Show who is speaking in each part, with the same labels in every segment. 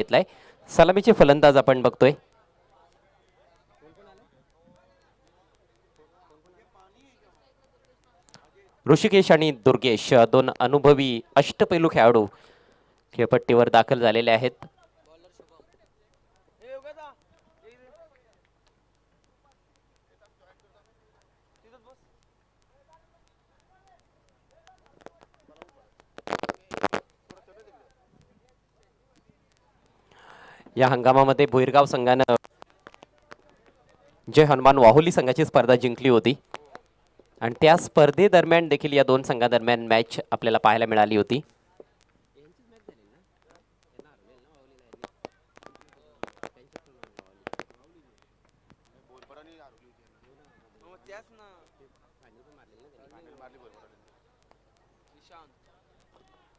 Speaker 1: घेतलाय. सलामीचे फलंदाज आपण बघतोय. ऋषिकेश आणि दुर्गेश दोन अनुभवी अष्टपैलू खेळाडू खेळपट्टीवर दाखल झालेले आहेत. या हंगामामध्ये भुईरगाव संघानं जय हनुमान वाहुली संघाची स्पर्धा जिंकली होती आणि त्या स्पर्धेदरम्यान देखील या दोन संघादरम्यान मॅच आपल्याला पाहायला मिळाली होती.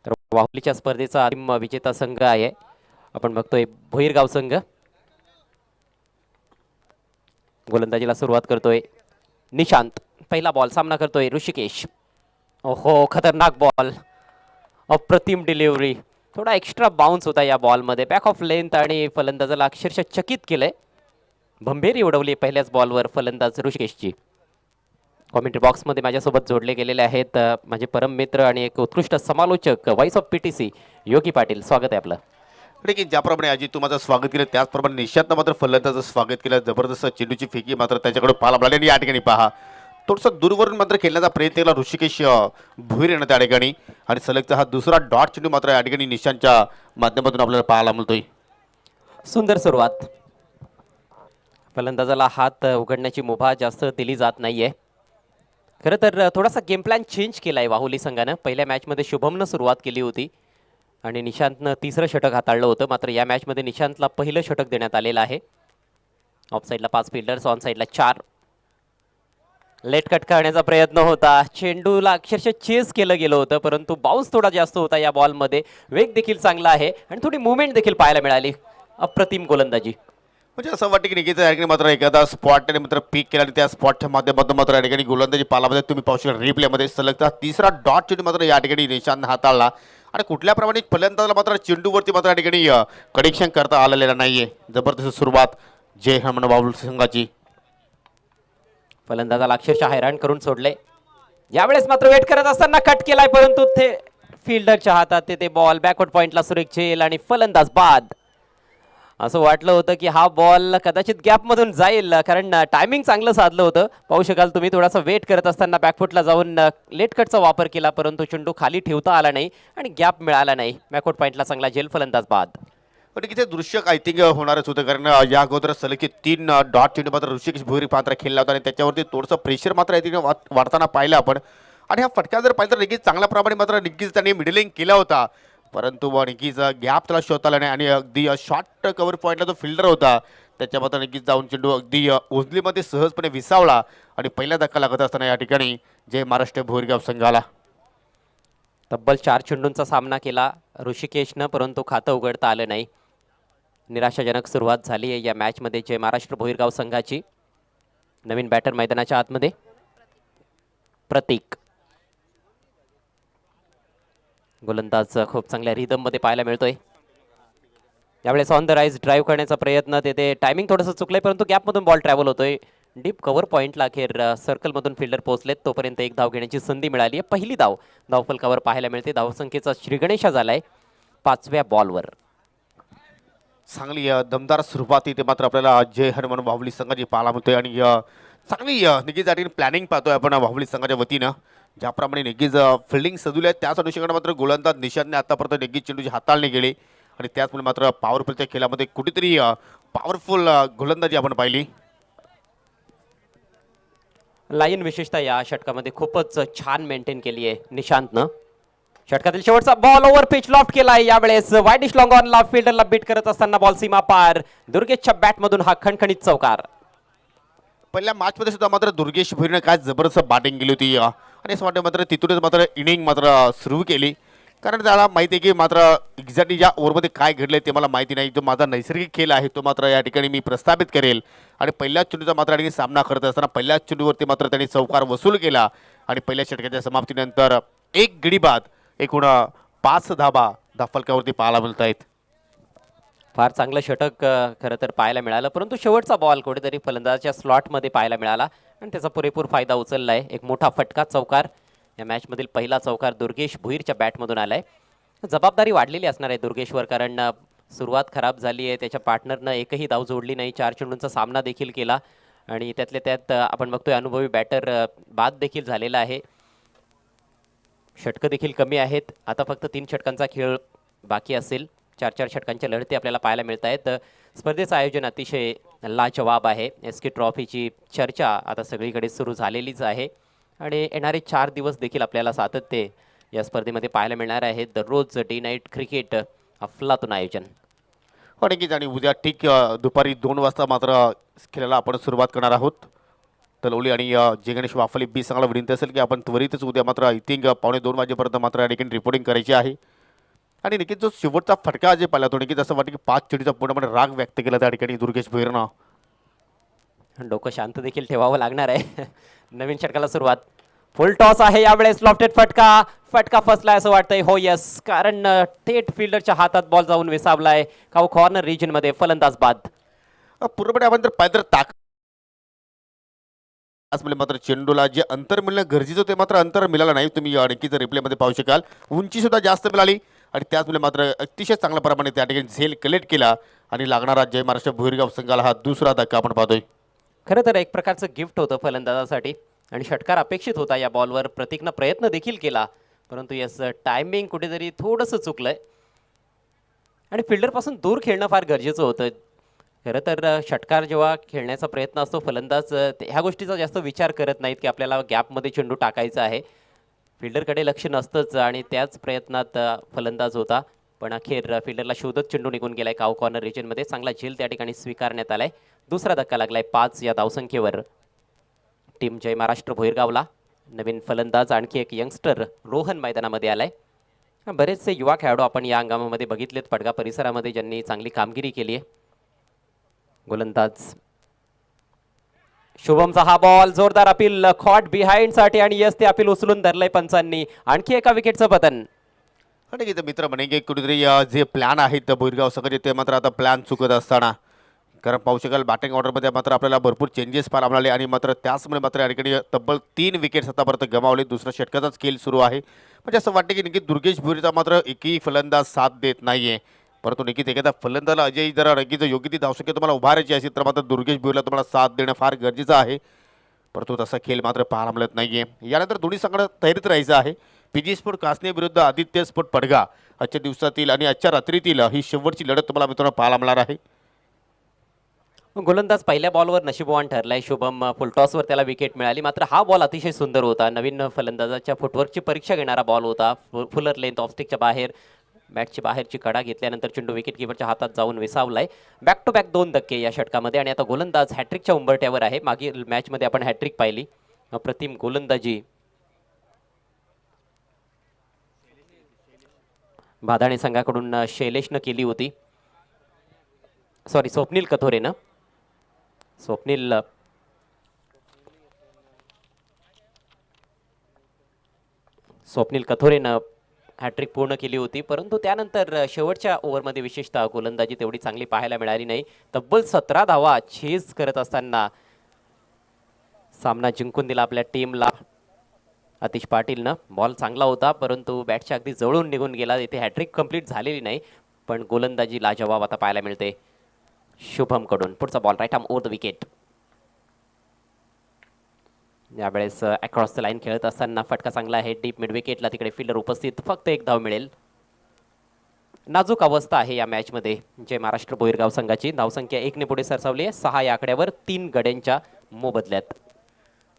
Speaker 1: तर वाहुलीच्या स्पर्धेचा अंतिम विजेता संघ आहे आपण बघतोय भुईरगाव संघ. गोलंदाजीला सुरुवात करतोय निशांत. पहिला बॉल सामना करतोय ऋषिकेश. ओहो खतरनाक बॉल, अप्रतिम डिलिव्हरी. थोडा एक्स्ट्रा बाउन्स होता या बॉलमध्ये. बॅक ऑफ लेंथ आणि फलंदाजाला अक्षरशः चकित केलंय. भंभेरी उडवली पहिल्याच बॉलवर फलंदाज ऋषिकेशची. कॉमेंट्री बॉक्समध्ये माझ्यासोबत जोडले गेलेले आहेत माझे परम मित्र आणि एक उत्कृष्ट समालोचक व्हाईस ऑफ पीटीसी योगी पाटील. स्वागत आहे आपलं.
Speaker 2: ठीक आहे, ज्याप्रमाणे अजित तू माझं स्वागत केलं त्याचप्रमाणे निशांतनं मात्र फलंदाजाचं स्वागत केलं. जबरदस्त चेंडूची फेकी मात्र त्याच्याकडे पाहायला मिळाली आणि या ठिकाणी पहा थोडंसं दूरवरून मात्र खेळण्याचा प्रयत्न केला ऋषिकेश भुईर येणं त्या ठिकाणी आणि सलगचा हा दुसरा डॉट चेंडू मात्र या ठिकाणी निशांतच्या माध्यमातून आपल्याला पाहायला मिळतोय.
Speaker 1: सुंदर सुरुवात. फलंदाजाला हात उघडण्याची मुभा जास्त दिली जात नाहीये. खरं तर थोडासा गेम प्लॅन चेंज केला आहे वाहुली संघानं. पहिल्या मॅचमध्ये शुभमनं सुरुवात केली होती आणि निशांतनं तिसरं षटक हाताळलं होतं. मात्र या मॅचमध्ये निशांतला पहिलं षटक देण्यात आलेलं आहे. ऑफ साईडला 5 फिल्डर्स, ऑन साईडला 4. लेट कट करण्याचा प्रयत्न होता. चेंडूला अक्षरशः चेस केलं गेलं होतं परंतु बाउन्स थोडा जास्त होता या बॉलमध्ये. वेग देखील चांगला आहे आणि थोडी मुवमेंट देखील पाहायला मिळाली. अप्रतिम गोलंदाजी.
Speaker 2: म्हणजे असं वाटतं की निघायचं या ठिकाणी मात्र एखादा स्पॉटने मात्र पीक केला आणि त्या स्पॉटच्या माध्यमातून मात्र या ठिकाणी गोलंदाजी पालामध्ये तुम्ही पाहू शकता रिप्लेमध्ये सलगचा तिसरा डॉट चेंडू मात्र या ठिकाणी निशांत हाताळला आणि कुठल्याप्रमाणे फलंदाजाला मात्र चेंडूवरती मात्र या ठिकाणी कनेक्शन करता आलेला नाहीये. जबरदस्त सुरुवात जय हनुमान वाहुली संघाची.
Speaker 1: फलंदाजाला अक्षरशः हैराण करून सोडले. यावेळेस मात्र वेट करत असताना कट केलाय परंतु ते फिल्डरच्या हातात ते बॉल बॅकवर्ड पॉइंटला सुरेख झेल आणि फलंदाज बाद. असं वाटलं होतं की हा बॉल कदाचित गॅपमधून जाईल कारण टायमिंग चांगलं साधलं होतं. पाहू शकाल तुम्ही थोडासा वेट करत असताना बॅकफुटला जाऊन लेट कटचा वापर केला परंतु चेंडू खाली ठेवता आला नाही आणि गॅप मिळाला नाही. बॅकवर्ड पॉइंटला चांगला झेल, फलंदाज बाद.
Speaker 2: पण इथे दृश्य आय थिंक होणारच होतं कारण या अगोदर सलगचे 3 डॉट चेंडू मात्र ऋषिकेश भुईर मात्र खेळला होता आणि त्याच्यावरती थोडंसं प्रेशर मात्र या ठिकाणी वाढताना पाहिलं आपण. आणि हा फटका जर पाहिलं तर निकीच चांगल्या प्रमाणे मात्र निकीच त्यांनी मिडलिंग केला होता परंतु निकीच गॅप त्याला शोधता आला नाही आणि अगदी शॉर्ट कव्हर पॉईंटला जो फिल्डर होता त्याच्या मात्र निकीच जाऊन चेंडू अगदी ओझलीमध्ये सहजपणे विसावला आणि पहिला धक्का लागत असताना या ठिकाणी जय महाराष्ट्र भुईरगाव संघाला.
Speaker 1: तब्बल 4 चेंडूंचा सामना केला ऋषिकेशनं परंतु खातं उघडता आलं नाही. निराशाजनक सुरुवात झाली आहे या मॅचमध्ये जय महाराष्ट्र भुईरगाव संघाची. नवीन बॅटर मैदानाच्या आतमध्ये प्रतीक. गोलंदाज खूप चांगल्या रिदम मध्ये पाहायला मिळतोय. यावेळेस ऑन द राईज ड्राईव्ह करण्याचा प्रयत्न ते टायमिंग थोडंसं चुकलंय परंतु गॅपमधून बॉल ट्रॅव्हल होतोय. डीप कव्हर पॉईंटला अखेर सर्कलमधून फिल्डर पोहोचलेत तोपर्यंत एक धाव घेण्याची संधी मिळाली आहे. पहिली धाव धावफलकावर पाहायला मिळते. धावसंख्येचा श्रीगणेशा झालाय 5व्या बॉलवर.
Speaker 2: चांगली दमदार सुरुवात इथे मात्र आपल्याला जय हनुमान वाहुली संघाची पाहायला मिळतोय आणि चांगली निकीच या ठिकाणी प्लॅनिंग पाहतोय आपण वाहुली संघाच्या वतीनं. ज्याप्रमाणे निकीज फिल्डिंग सजवली आहे त्याच अनुषंगाने मात्र गोलंदाज निशांतने आतापर्यंत निकीज चेंडूची हाताळणी केली आणि त्याचमुळे मात्र पॉवरफुलच्या खेळामध्ये कुठेतरी पॉवरफुल गोलंदाजी आपण पाहिली.
Speaker 1: लाईन विशेषतः या षटकामध्ये खूपच छान मेंटेन केली आहे निशांतनं. षटकातील शेवटचा बॉल ओव्हर पिच लॉफ्ट केलाय. यावेळेस वाईडिश लॉंग ऑन ला फिल्डरला बीट करत असताना बॉल सीमा पार. दुर्गेशच्या बॅटमधून हा खणखणीत चौकार.
Speaker 2: पहिल्या मॅचमध्ये सुद्धा मात्र दुर्गेश भुईरने काय जबरदस्त बॅटिंग केली होती आणि असं वाटतं मात्र तिथूनच मात्र इनिंग मात्र सुरू केली कारण त्याला माहिती आहे की मात्र एक्झॅक्टली या ओव्हरमध्ये काय घडले ते मला माहिती नाही. जो माझा नैसर्गिक खेळ आहे तो मात्र या ठिकाणी मी प्रस्थापित करेल आणि पहिल्याच चेंडूचा मात्र आणि सामना करत असताना पहिल्याच चेंडूवरती मात्र त्यांनी चौकार वसूल केला आणि पहिल्या षटकाच्या समाप्तीनंतर एक गडी बाद एकूण 5 धाबा धाफलकावरती पाहायला मिळत आहेत.
Speaker 1: फार चांगलं षटक खरं तर पाहायला मिळालं, परंतु शेवटचा बॉल कुठेतरी फलंदाजाच्या स्लॉटमध्ये पाहायला मिळाला आणि त्याचा पुरेपूर फायदा उचललाय. एक मोठा फटका चौकार, या मॅचमधील पहिला चौकार दुर्गेश भुईरच्या बॅटमधून आलाय. जबाबदारी वाढलेली असणार आहे दुर्गेशवर, कारण सुरुवात खराब झाली आहे. त्याच्या पार्टनरनं एकही धाव जोडली नाही, 4 चेंडूंचा सामना देखील केला आणि त्यातल्या त्यात आपण बघतोय अनुभवी बॅटर बाद देखील झालेला आहे. षटकं देखील कमी आहेत. आता फक्त 3 षटकांचा खेळ बाकी असेल. 4-4 षटकांच्या लढती आपल्याला पाहायला मिळत आहेत. स्पर्धेचं आयोजन अतिशय लाजवाब आहे. एस के ट्रॉफीची चर्चा आता सगळीकडे सुरू झालेलीच आहे आणि येणारे 4 दिवस देखील आपल्याला सातत्य या स्पर्धेमध्ये पाहायला मिळणार आहे. दररोज डे नाईट क्रिकेट अफलातून आयोजन.
Speaker 2: हो नक्कीच. आणि उद्या ठीक दुपारी 2 वाजता मात्र खेळायला आपण सुरुवात करणार आहोत. तलवली आणि जे गणेश वाफले बी सांगायला विनंती असेल की आपण त्वरितच उद्या मात्र आय थिंक 1:45 वाजेपर्यंत मात्र या ठिकाणी रिपोर्टिंग करायची आहे. आणि नक्कीच जो शेवटचा फटका जे पाहिला तो नक्कीच असं वाटतं की 5 चेंडूचा पूर्णपणे राग व्यक्त केला त्या ठिकाणी दुर्गेश भुईरनं.
Speaker 1: डोकं शांत देखील ठेवावं लागणार आहे. नवीन षटकाला सुरुवात. फुल टॉस आहे यावेळेस. लॉफ्टेड फटका, फटका फसलाय असं वाटतंय. हो यस, कारण थेट फिल्डरच्या हातात बॉल जाऊन विसावलाय. काऊ कॉर्नर रिजन मध्ये फलंदाज बाद.
Speaker 2: पूर्णपणे आपण जर पाहिलं तर म्हणजे मात्र चेंडूला जे अंतर मिळणं गरजेचं होते मात्र अंतर मिळालं नाही. तुम्ही नक्कीच रिप्लेमध्ये पाहू शकाल. उंची सुद्धा जास्त मिळाली आणि त्याचमुळे मात्र अतिशय चांगल्या प्रमाणे त्या ठिकाणी झेल कलेक्ट केला आणि लागणारा जय महाराष्ट्र भुईरगाव संघाला हा दुसरा धक्का आपण पाहतोय.
Speaker 1: खरं तर एक प्रकारचं गिफ्ट होतं फलंदाजासाठी आणि षटकार अपेक्षित होता या बॉलवर. प्रतीकनं प्रयत्न देखील केला, परंतु यस टायमिंग कुठेतरी थोडंसं चुकलंय आणि फिल्डरपासून दूर खेळणं फार गरजेचं होतं. खरं तर षटकार जेव्हा खेळण्याचा प्रयत्न असतो फलंदाज ह्या गोष्टीचा जास्त विचार करत नाहीत की आपल्याला गॅपमध्ये चेंडू टाकायचा आहे. फिल्डरकडे लक्ष नसतंच आणि त्याच प्रयत्नात फलंदाज होता, पण अखेर फिल्डरला शोधत चेंडू निघून गेलाय. काऊ कॉर्नर रिजनमध्ये चांगला झेल त्या ठिकाणी स्वीकारण्यात आलाय. दुसरा धक्का लागलाय 5 या धावसंख्येवर. टीम जय महाराष्ट्र भोईरगावला नवीन फलंदाज आणखी एक यंगस्टर रोहन मैदानामध्ये आलाय. बरेचसे युवा खेळाडू आपण या हंगामामध्ये बघितलेत पडगा परिसरामध्ये, ज्यांनी चांगली कामगिरी केली आहे. गोलंदाज शुभमचा हा बॉल, जोरदार अपील खॉट बिहाइंड साठी आणि यस ते अपील उचलून धरलंय पंचांनी. आणखी एका विकेटचं पतन.
Speaker 2: आणि इथं मित्र म्हणजे कुठेतरी जे प्लॅन आहेत भुईरगाव संघाचे ते मात्र आता प्लॅन चुकत असताना, कारण पाहू शकाल बॅटिंग ऑर्डरमध्ये मात्र आपल्याला भरपूर चेंजेस पाहायला मिळाले आणि मात्र त्याचमुळे मात्र या ठिकाणी तब्बल 3 विकेट्स आतापर्यंत गमावले. दुसरा षटकाचाच खेळ सुरू आहे. म्हणजे असं वाटतं की नक्की दुर्गेश भुईरचा मात्र एकही फलंदाज साथ देत नाहीये. परंतु नक्कीच एखादा फलंदाला अजय जरा नक्कीच योग्य ती धावसंख्या तुम्हाला उभारायची असेल तर मात्र दुर्गेश भुईरला तुम्हाला साथ देणं फार गरजेचं आहे. परंतु तसा खेळ मात्र पाहायला मिळत नाहीये. यानंतर दोन्ही संघांना तयारीत राहायचं आहे. पीजी स्पोर्ट कासने विरुद्ध आदित्य स्पोर्ट पडगा आजच्या दिवसातील आणि आजच्या रात्रीतील ही शेवटची लढत तुम्हाला मित्रांनो पाहायला मिळणार आहे.
Speaker 1: गोलंदाज पहिल्या बॉलवर नशीबवान ठरलाय. शुभम फुलटॉसवर त्याला विकेट मिळाली, मात्र हा बॉल अतिशय सुंदर होता. नवीन फलंदाजाच्या फुटवर्कची परीक्षा घेणारा बॉल होता. फुलर लेंथ ऑफस्टिकच्या बाहेर बॅटची बाहेरची कडा घेतल्यानंतर चेंडू विकेट किपरच्या हातात जाऊन विसावलाय. बॅक टू बॅक 2 धक्के या षटकामध्ये आणि आता गोलंदाज हॅट्रिकच्या उंबरट्यावर आहे. मागील मॅचमध्ये आपण हॅट्रिक पाहिली. अप्रतिम गोलंदाजी भादाणे संघाकडून शैलेशनं केली होती. सॉरी, स्वप्नील कथोरेनं. स्वप्नील कथोरेनं हॅट्रिक पूर्ण केली होती, परंतु त्यानंतर शेवटच्या ओव्हरमध्ये विशेषतः गोलंदाजी तेवढी चांगली पाहायला मिळाली नाही. तब्बल 17 धावा चेस करत असताना सामना जिंकून दिला आपल्या टीमला आतिश पाटीलनं. बॉल चांगला होता, परंतु बॅटच्या अगदी जवळून निघून गेला. इथे हॅट्रिक कंप्लीट झालेली नाही, पण गोलंदाजी लाजवाब आता पाहायला मिळते शुभमकडून. पुढचा ball right arm over the wicket. यावेळेस अक्रॉस द लाईन खेळत असताना फटका चांगला आहे डीप मिड विकेटला. तिकडे फिल्डर उपस्थित, फक्त 1 धाव मिळेल. नाजूक अवस्था आहे या मॅचमध्ये जय महाराष्ट्र भोईरगाव संघाची. धावसंख्या 1 ने पुढे सरसावली आहे. 6 या आकड्यावर 3 गड्यांच्या मोबदल्यात.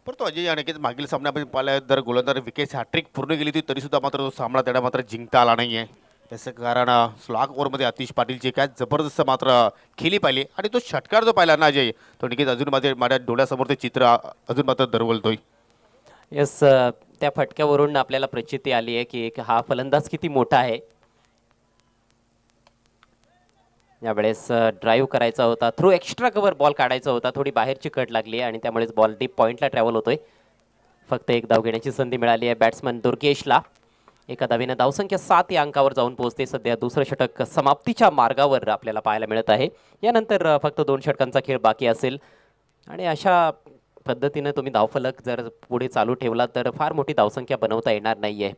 Speaker 2: परंतु अजय अनेकच मागील सामना आपण पाहिला, जर गोलंदाज विकेट हॅट्रिक पूर्ण केली होती तरी सुद्धा मात्र तो सामना त्याला मात्र जिंकता आला नाहीये. याचं कारण स्लॉग ओव्हरमध्ये आतिश पाटीलचे काय जबरदस्त मात्र खेळी पाहिली आणि तो षटकार जो पाहिला ना अजय, तो नक्कीच अजून माझ्या डोळ्यासमोर ते चित्र अजून मात्र दरवलतोय.
Speaker 1: यस, त्या फटक्यावरून आपल्याला प्रचिती आली आहे की हा फलंदाज किती मोठा आहे. यावेळेस ड्राईव्ह करायचा होता, थ्रू एक्स्ट्रा कव्हर बॉल काढायचा होता. थोडी बाहेरची कट लागली आणि त्यामुळेच बॉल डीप पॉईंटला ट्रॅव्हल होतोय. फक्त 1 धाव घेण्याची संधी मिळाली आहे बॅट्समन दुर्गेशला. एका धावेनं धावसंख्या 7 या अंकावर जाऊन पोहोचते. सध्या दुसरं षटक समाप्तीच्या मार्गावर आपल्याला पाहायला मिळत आहे. यानंतर फक्त 2 षटकांचा खेळ बाकी असेल आणि अशा पद्धतीनं तुम्ही धावफलक जर पुढे चालू ठेवला तर फार मोठी धावसंख्या बनवता येणार नाही आहे.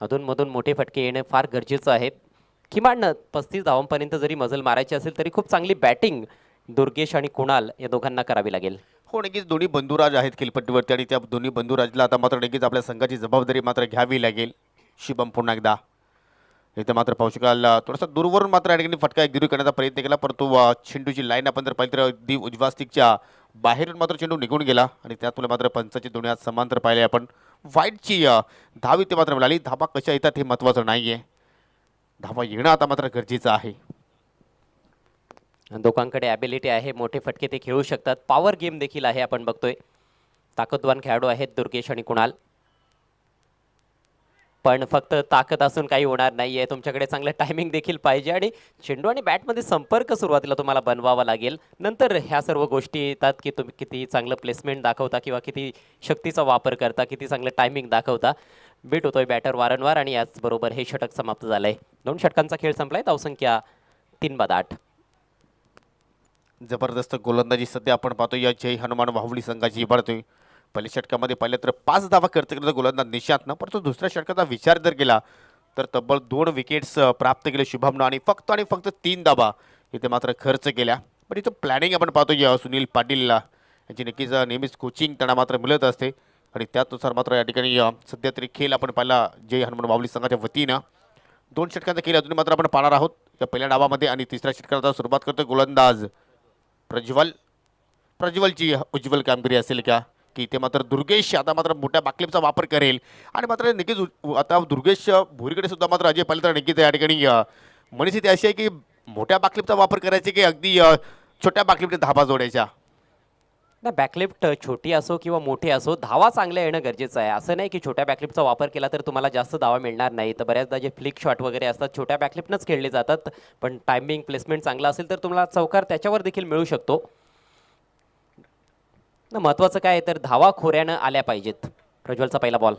Speaker 1: अधूनमधून मोठे फटके येणे फार गरजेचं आहे. किमान 35 धावांपर्यंत जरी मजल मारायची असेल तरी खूप चांगली बॅटिंग दुर्गेश आणि कुणाल या दोघांना करावी लागेल.
Speaker 2: हो, नक्कीच दोन्ही बंधुराज आहेत खेळपट्टीवरती आणि त्या दोन्ही बंधुराजला आता मात्र नक्कीच आपल्या संघाची जबाबदारी मात्र घ्यावी लागेल. शुभम पुन्हा एकदा इथे मात्र पाहू शकाल थोडासा दूरवरून मात्र या ठिकाणी फटका गिरी करण्याचा प्रयत्न केला, परंतु चेंडूची लाईन आपण जर पाहिली तर अगदी उजव्या स्टिकच्या बाहेरून मात्र चेंडू निघून गेला आणि त्यातून मात्र पंचाची दोन्ही हात समांतर पाहिले आपण. वाईटची धाव इथे मात्र मिळाली. धाबा कशा येतात हे महत्त्वाचं नाही आहे, धाबा येणं आता मात्र गरजेचं आहे.
Speaker 1: दोघांकडे ॲबिलिटी आहे, मोठे फटके ते खेळू शकतात. पॉवर गेम देखील आहे, आपण बघतोय. ताकदवान खेळाडू आहेत दुर्गेश आणि कुणाल, पण फक्त ताकद असून काही होणार नाही आहे. तुमच्याकडे चांगलं टायमिंग देखील पाहिजे आणि चेंडू आणि बॅटमध्ये संपर्क सुरुवातीला तुम्हाला बनवावा लागेल. नंतर ह्या सर्व गोष्टी येतात की तुम्ही किती चांगलं प्लेसमेंट दाखवता किंवा किती शक्तीचा वापर करता, किती चांगलं टायमिंग दाखवता. बीट होतोय बॅटर वारंवार आणि याचबरोबर हे षटक समाप्त झालंय. 2 षटकांचा खेळ संपलाय. धावसंख्या 3-8.
Speaker 2: जबरदस्त गोलंदाजी सध्या आपण पाहतो या जय हनुमान वाहुली संघाची इबाडतोय. पहिल्या षटकामध्ये पाहिलं तर 5 धावा खर्च केला गोलंदाज निशांतनं, परंतु दुसऱ्या षटकाचा विचार जर केला तर तब्बल 2 विकेट्स प्राप्त केले शुभमनं आणि फक्त 3 धावा इथे मात्र खर्च केल्या. पण इथं प्लॅनिंग आपण पाहतो या सुनील पाटील यांची नक्कीच नेहमीच कोचिंग त्यांना मात्र मिळत असते आणि त्यानुसार मात्र या ठिकाणी सध्या तरी खेळ आपण पाहिला जय हनुमान वाहुली संघाच्या वतीनं. 2 षटकांचा खेळ अजून मात्र आपण पाहणार आहोत या पहिल्या डावामध्ये आणि तिसऱ्या षटकाला सुरुवात करतो गोलंदाज प्रज्वलची उज्ज्वल कामगिरी असेल का की इथे मात्र दुर्गेश आता मात्र मोठ्या बाकलीपचा वापर करेल आणि मात्र नक्कीच आता दुर्गेश भोरीकडे सुद्धा मात्र अजय पाहिलं तर नक्कीच या ठिकाणी मनस्थिती अशी आहे की मोठ्या बाकलीपचा वापर करायचे की अगदी छोट्या बाकलीपने धाबा जोडायच्या.
Speaker 1: ना बॅकलिफ्ट छोटी असो किंवा मोठी असो, धावा चांगल्या येणं गरजेचं आहे. असं नाही की छोट्या बॅकलिफ्टचा वापर केला तर तुम्हाला जास्त धावा मिळणार नाही. तर बऱ्याचदा जे फ्लिक शॉट वगैरे असतात छोट्या बॅकलिफ्टनंच खेळले जातात, पण टायमिंग प्लेसमेंट चांगला असेल तर तुम्हाला चौकार त्याच्यावर देखील मिळू शकतो. ना महत्त्वाचं काय आहे तर धावा खोऱ्यानं आल्या पाहिजेत. प्रज्वलचा पहिला बॉल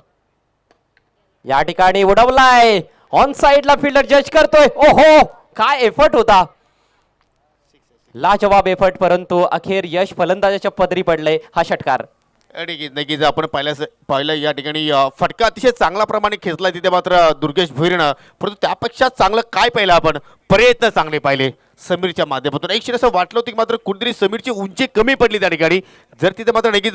Speaker 1: या ठिकाणी उडवलाय, ऑन साईडला फिल्डर जज करतोय. ओहो, काय एफर्ट होता, लाजवाब एफर्ट, परंतु अखेर यश फलंदाजाच्या पदरी पडलंय. हा षटकार
Speaker 2: नक्कीच आपण पाहिलं या ठिकाणी फटका अतिशय चांगल्या प्रमाणे खेचला तिथे मात्र दुर्गेश भोईरनं, परंतु त्यापेक्षा चांगलं काय पाहिलं आपण, प्रयत्न चांगले पाहिले समीरच्या माध्यमातून. एक क्षण असं वाटलं होतं की मात्र कुठेतरी समीरची उंची कमी पडली त्या ठिकाणी. जर तिथे मात्र नक्कीच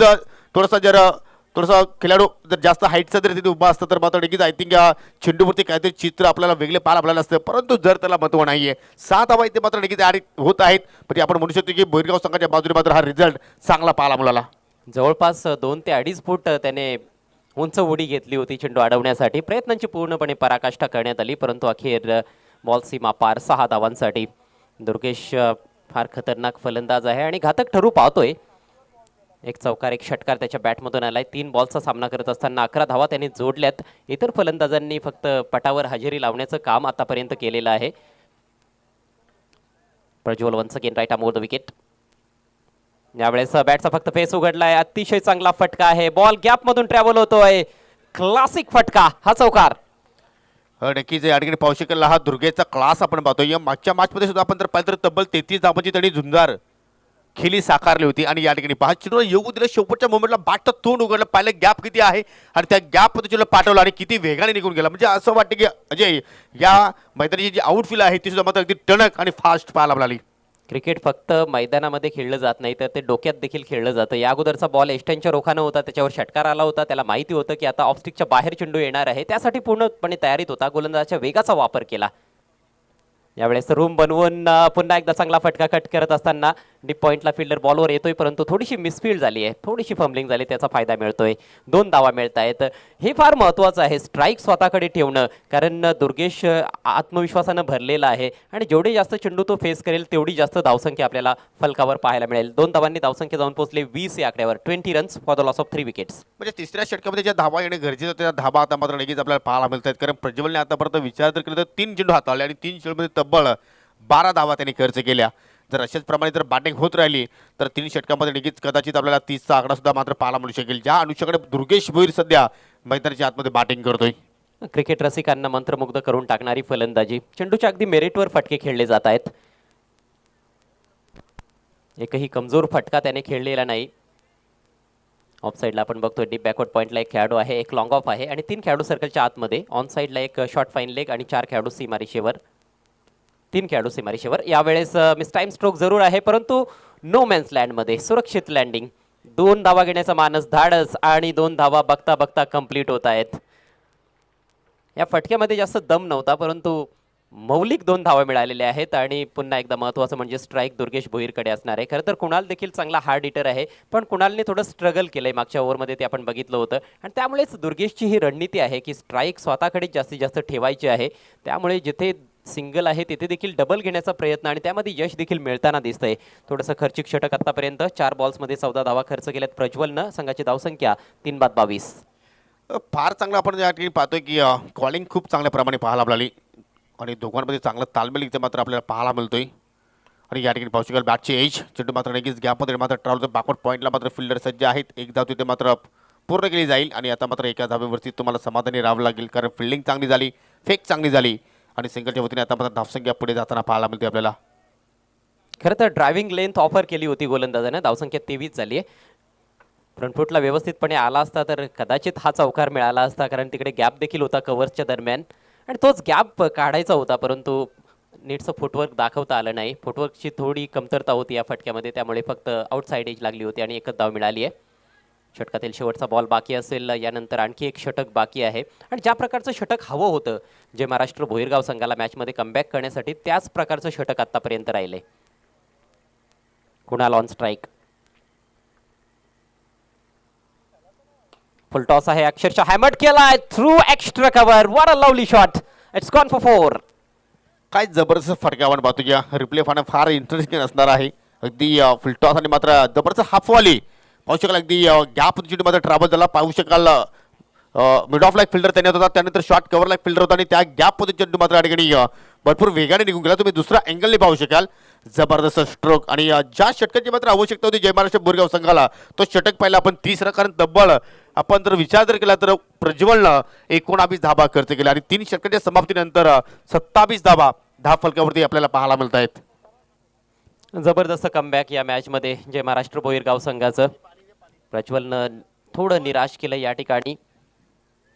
Speaker 2: थोडासा खेळाडू जर जास्त हाईटचा जर तिथे उभा असतं तर मात्र नक्कीच आय थिंक चेंडूवरती काहीतरी चित्र आपल्याला वेगळे पाहायला आपल्याला असतं, परंतु जर त्याला महत्व नाही आहे. 7 धावा इथे मात्र नक्कीच होत आहेत, पण आपण म्हणू शकतो की बोरगाव संघाच्या बाजूने मात्र हा रिझल्ट चांगला पाहायला मिळाला.
Speaker 1: जवळपास 2 ते 2.5 फूट त्याने उंच उडी घेतली होती चेंडू अडवण्यासाठी. प्रयत्नांची पूर्णपणे पराकाष्ठा करण्यात आली, परंतु अखेर बॉल सीमा पार 6 धावांसाठी. दुर्गेश फार खतरनाक फलंदाज आहे आणि घातक ठरू पाहतोय. एक चौकार, एक षटकार त्याच्या बॅटमधून आलाय. 3 बॉलचा सामना करत असताना 11 धावा त्याने जोडल्यात. इतर फलंदाजांनी फक्त पटावर हजेरी लावण्याचं काम आतापर्यंत केलेलं आहे. Prajwal once again right arm over the wicket. यावेळेस बॅटचा फक्त फेस उघडलाय. अतिशय चांगला फटका आहे, बॉल गॅप मधून ट्रॅव्हल होतोय. क्लासिक फटका, हा चौकार.
Speaker 2: नक्कीच या ठिकाणी पाहू शकेल हा दुर्गेशचा क्लास आपण पाहतो. या मागच्या मॅचमध्ये सुद्धा आपण जर पाहिलं तर तब्बल 33 धावांची त्यांनी झुंजार खेळी साकारली होती आणि या ठिकाणी 5 चेंडूला येऊ दिलं. शेवटच्या मोमेंटला बॅटचं तोंड उघडलं, पाहिलं गॅप किती आहे आणि त्या गॅपमध्ये चेंडू पाठवला आणि किती वेगाने निघून गेला. म्हणजे असं वाटतं की अजय या मैदानाची जी आउटफील आहे ती सुद्धा मात्र अगदी टणक आणि फास्ट पाहायला मिळाली.
Speaker 1: क्रिकेट फक्त मैदानामध्ये खेळलं जात नाही तर ते डोक्यात देखील खेळलं जातं. या अगोदरचा बॉल एस्टनच्या रोखानं होता, त्याच्यावर षटकार आला होता. त्याला माहिती होतं की आता ऑफस्टिकच्या बाहेर चेंडू येणार आहे, त्यासाठी पूर्णपणे तयारीत होता. गोलंदाजाच्या वेगाचा वापर केला. यावेळेस रूम बनवून पुन्हा एकदा चांगला फटका कट करत असताना डीप पॉईंटला फिल्डर बॉलवर येतोय, परंतु थोडीशी मिसफील्ड झाली आहे, थोडीशी फंबलिंग झाली, त्याचा फायदा मिळतोय. 2 धावा मिळत आहेत. हे फार महत्त्वाचं आहे, स्ट्राईक स्वतःकडे ठेवणं, कारण दुर्गेश आत्मविश्वासानं भरलेला आहे आणि जेवढे जास्त चेंडू तो फेस करेल तेवढी जास्त धावसंख्या आपल्याला फलकावर पाहायला मिळेल. 2 धावांनी धावसंख्या जाऊन पोहोचले 20 या आकड्यावर. 20 runs for the loss of 3 wickets. म्हणजे
Speaker 2: तिसऱ्या षटकामध्ये ज्या धावा येणे गरजेचं होतं त्या धावा आता मात्र नक्कीच आपल्याला पाहायला मिळत आहेत. कारण प्रज्वलने आतापर्यंत विचार जर केला तर 3 चेंडू हाताळले आणि 3 चेंडूमध्ये तब्बल 12 धावा त्यांनी खर्च केल्या. जर अशाच प्रमाणे जर बॅटिंग होत राहिली तर 3 षटकामध्ये नक्कीच कदाचित आपल्याला 30चा आकडा सुद्धा मात्र पाहायला मिळू शकेल. ज्या अनुषंगाने दुर्गेश भोईर सध्या मैदानाच्या आतमध्ये बॅटिंग करतोय.
Speaker 1: क्रिकेट रसिकांना मंत्रमुग्ध करून टाकणारी फलंदाजी. चेंडूच्या अगदी मेरिटवर फटके खेळले जात आहेत. एकही कमजोर फटका त्याने खेळलेला नाही. ऑफ साईडला आपण बघतोय डीप बॅकवर्ड पॉईंटला एक खेळाडू आहे, एक लॉंग ऑफ आहे आणि 3 खेळाडू सर्कलच्या आतमध्ये. ऑन साईडला एक शॉर्ट फाईन लेग आणि 4 खेळाडू सीमारेषेवर. 3 खेळाडू सीमारेषेवर. यावेळेस मिस टाइम स्ट्रोक जरूर आहे, परंतु नो मॅन्स लँडमध्ये सुरक्षित लँडिंग. 2 धावा घेण्याचा मानस धाडस आणि 2 धावा बघता बघता कंप्लीट होत आहेत. या फटक्यामध्ये जास्त दम नव्हता, परंतु मौलिक 2 धावा मिळालेल्या आहेत. आणि पुन्हा एकदा महत्त्वाचं म्हणजे स्ट्राईक दुर्गेश भोईरकडे असणार आहे. खरं तर कुणाल देखील चांगला हार्ड हिटर आहे, पण कुणालने थोडं स्ट्रगल केलंय मागच्या ओव्हरमध्ये, ते आपण बघितलं होतं. आणि त्यामुळेच दुर्गेशची ही रणनीती आहे की स्ट्राईक स्वतःकडे जास्तीत जास्त ठेवायची आहे. त्यामुळे जिथे सिंगल आहे तिथे देखील डबल घेण्याचा प्रयत्न आणि त्यामध्ये यश देखील मिळताना दिसतंय. थोडंसं खर्चिक षटक आतापर्यंत 4 बॉल्समध्ये 14 धावा खर्च केल्यात प्रज्वलनं. संघाची धावसंख्या 3-22.
Speaker 2: फार चांगलं आपण या ठिकाणी पाहतोय की कॉलिंग खूप चांगल्या प्रमाणे पाहायला मिळाली आणि दोघांमध्ये चांगला तालमेल इथे मात्र आपल्याला पाहायला मिळतोय. आणि या ठिकाणी पाहू शकाल बॅटची एज. चेंडू मात्र नक्कीच गॅपमध्ये मात्र ट्रॅव्हल बॅकवर्ड पॉईंटला मात्र फिल्डर सज्ज आहेत. एक धाव तिथे मात्र पूर्ण केली जाईल आणि आता मात्र एका धावेवरती तुम्हाला समाधानी राहावं लागेल, कारण फिल्डिंग चांगली झाली, फेक चांगली झाली आणि सिंगलच्या वतीने आता मात्र धावसंख्या पुढे जाताना पाहायला मिळते आपल्याला.
Speaker 1: खरं तर ड्रायव्हिंग लेंथ ऑफर केली होती गोलंदाजाने. धावसंख्या 23 झाली आहे. फ्रंटफुटला व्यवस्थितपणे आला असता तर कदाचित हा चौकार मिळाला असता, कारण तिकडे गॅप देखील होता कव्हर्सच्या दरम्यान आणि तोच गॅप काढायचा होता, परंतु नीटचं फुटवर्क दाखवता आलं नाही. फुटवर्कची थोडी कमतरता होती या फटक्यामध्ये, त्यामुळे फक्त आउटसाईड एज लागली होती आणि एकच धाव मिळाली आहे. षटकातील शेवटचा बॉल बाकी असेल, यानंतर आणखी एक षटक बाकी आहे. आणि ज्या प्रकारचं षटक हवं होतं जे महाराष्ट्र भोईरगाव संघाला मॅचमध्ये कमबॅक करण्यासाठी, त्याच प्रकारचं षटक आतापर्यंत राहिले. Kunal on strike. Full toss आहे, अक्षरशः हॅमर्ड केलाय through extra cover. What a lovely shot. It's gone for 4.
Speaker 2: काय जबरदस्त फटका आपण पाहतो. या रिप्ले पाहणं फार इंटरेस्टिंग असणार आहे. अगदी फुल टॉस आणि मात्र जबरदस्त हाफवाली पाहू शकाल. अगदी गॅप चेंडू मात्र ट्रॅव्हल झाला पाहू शकाल. मिड ऑफ लाईक फिल्डर त्याने होता, त्यानंतर शॉर्ट कव्हर लाईक फिल्डर होता आणि त्या गॅपमध्ये चेंडू मात्र या ठिकाणी भरपूर वेगाने निघून गेला. तुम्ही दुसरा अँगलने पाहू शकाल. जबरदस्त स्ट्रोक आणि ज्या षटकाची मात्र आवश्यकता होती जय महाराष्ट्र भोईरगाव संघाला, तो षटक पाहिला आपण 30 कारण तब्बल आपण जर विचार जर केला तर प्रज्वलनं 19 धाबा खर्च केला आणि 3 षटकाच्या समाप्तीनंतर 27 धाबा फलकावरती आपल्याला पाहायला मिळत आहेत.
Speaker 1: जबरदस्त कमबॅक या मॅचमध्ये जय महाराष्ट्र भोईरगाव संघाचं. प्रज्वलनं थोडं निराश केलं या ठिकाणी,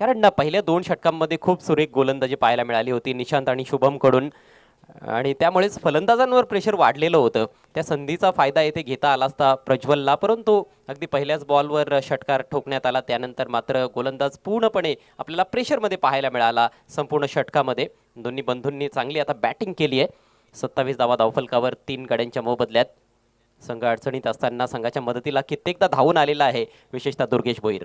Speaker 1: कारण ना पहिल्या 2 षटकांमध्ये खूप सुरेख गोलंदाजी पाहायला मिळाली होती निशांत आणि शुभमकडून आणि त्यामुळेच फलंदाजांवर प्रेशर वाढलेलं होतं. त्या संधीचा फायदा येथे घेता आला असता प्रज्वलला, परंतु अगदी पहिल्याच बॉलवर षटकार ठोकण्यात आला. त्यानंतर मात्र गोलंदाज पूर्णपणे आपल्याला प्रेशरमध्ये पाहायला मिळाला संपूर्ण षटकामध्ये. दोन्ही बंधूंनी चांगली आता बॅटिंग केली आहे. 27 धावा धावफलकावर 3 गड्यांच्या मोबदल्यात. संघ अडचणीत असताना संघाच्या मदतीला कित्येकदा धावून आलेला आहे, विशेषतः दुर्गेश भोईर.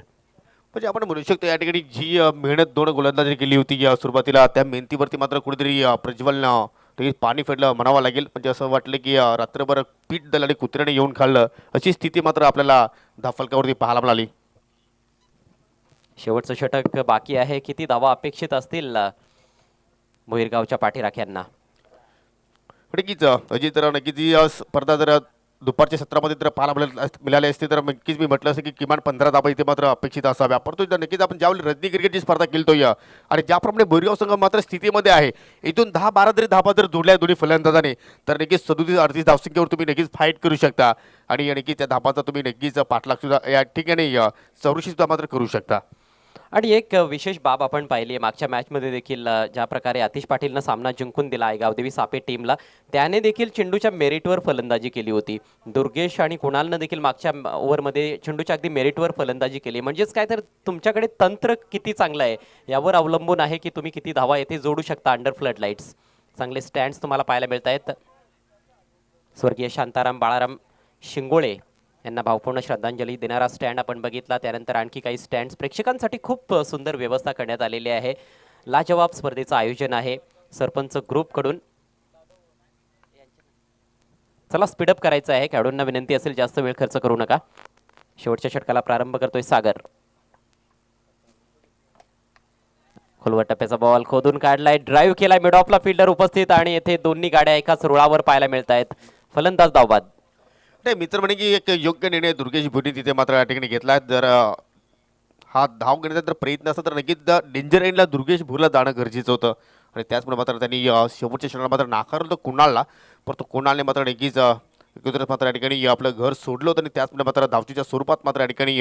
Speaker 2: म्हणजे आपण म्हणू शकतो या ठिकाणी जी मेहनत 2 गोलंदाजी केली होती या सुरुवातीला, त्या मेहनतीवरती मात्र कुठेतरी प्रज्वलनं पाणी फेडलं म्हणावं लागेल. म्हणजे असं वाटलं की रात्रभर पीठ दल आणि कुत्र्याने येऊन खाल्लं, अशी स्थिती मात्र आपल्याला धावफलकावरती पाहायला मिळाली.
Speaker 1: शेवटचं षटक बाकी आहे. किती धावा अपेक्षित असतील भोईरगावच्या पाठीराख्यांना?
Speaker 2: नक्कीच अजित, तर नक्कीच ही स्पर्धा जर दुपारच्या सत्रामध्ये जर पाहायला मिळाले असते तर नक्कीच मी म्हटलं असं की किमान 15 धाबा इथे मात्र अपेक्षित असाव्या. परंतु नक्कीच आपण ज्यावेळी रजनी क्रिकेटची स्पर्धा खेळतोय आणि ज्याप्रमाणे भोईरगाव संघ मात्र स्थितीमध्ये आहे, इथून 10-12 जरी धाबा जर जोडल्या दोन्ही फलंदाजाने तर नक्कीच 37-38 धावसंख्येवर तुम्ही नक्कीच फाईट करू शकता आणि नक्कीच त्या धाबाचा तुम्ही नक्कीच पाठलाग सुद्धा या ठिकाणी चौरशी सुद्धा मात्र करू शकता.
Speaker 1: आणि एक विशेष बाब आपण पाहिली आहे मागच्या मॅचमध्ये देखील, ज्या प्रकारे आतिश पाटीलनं सामना जिंकून दिला आहे गावदेवी सापे टीमला, त्याने देखील चेंडूच्या मेरिटवर फलंदाजी केली होती. दुर्गेश आणि कुणालनं देखील मागच्या ओव्हरमध्ये चेंडूच्या अगदी मेरिटवर फलंदाजी केली. म्हणजेच काय तर तुमच्याकडे तंत्र किती चांगलं आहे यावर अवलंबून आहे की तुम्ही किती धावा येथे जोडू शकता अंडर फ्लड लाईट्स. चांगले स्टँड्स तुम्हाला पाहायला मिळत आहेत. स्वर्गीय शांताराम बाळाराम शिंगोळे यांना भावपूर्ण श्रद्धांजली देणारा स्टँड आपण बघितला. त्यानंतर आणखी काही स्टँड्स प्रेक्षकांसाठी खूप सुंदर व्यवस्था करण्यात आलेली आहे. लाजवाब स्पर्धेचं आयोजन आहे सरपंच ग्रुपकडून. चला स्पीडअप करायचं आहे. खेळाडूंना विनंती असेल जास्त वेळ खर्च करू नका. शेवटच्या षटकाला प्रारंभ करतोय सागर. खोलवर टप्प्याचा बॉल खोदून काढलाय, ड्राईव्ह केलाय, मिड ऑफला फिल्डर उपस्थित आणि येथे दोन्ही गाड्या एकाच रुळावर पाहायला मिळत आहेत. फलंदाज धावबाद.
Speaker 2: नाही, मित्र म्हणे की एक योग्य निर्णय दुर्गेश भोईर तिथे मात्र या ठिकाणी घेतला. जर हा धाव घेण्याचा जर प्रयत्न असता तर नक्कीच डेंजर एंडला दुर्गेश भुरला जाणं गरजेचं होतं आणि त्याचमुळे मात्र त्यांनी शेवटच्या क्षणाला मात्र नाकारलं होतं कुणालला, परंतु कुणालने मात्र नक्कीच एकंदरीत मात्र या ठिकाणी आपलं घर सोडलं होतं आणि त्याचमुळे मात्र धावचीच्या स्वरूपात मात्र या ठिकाणी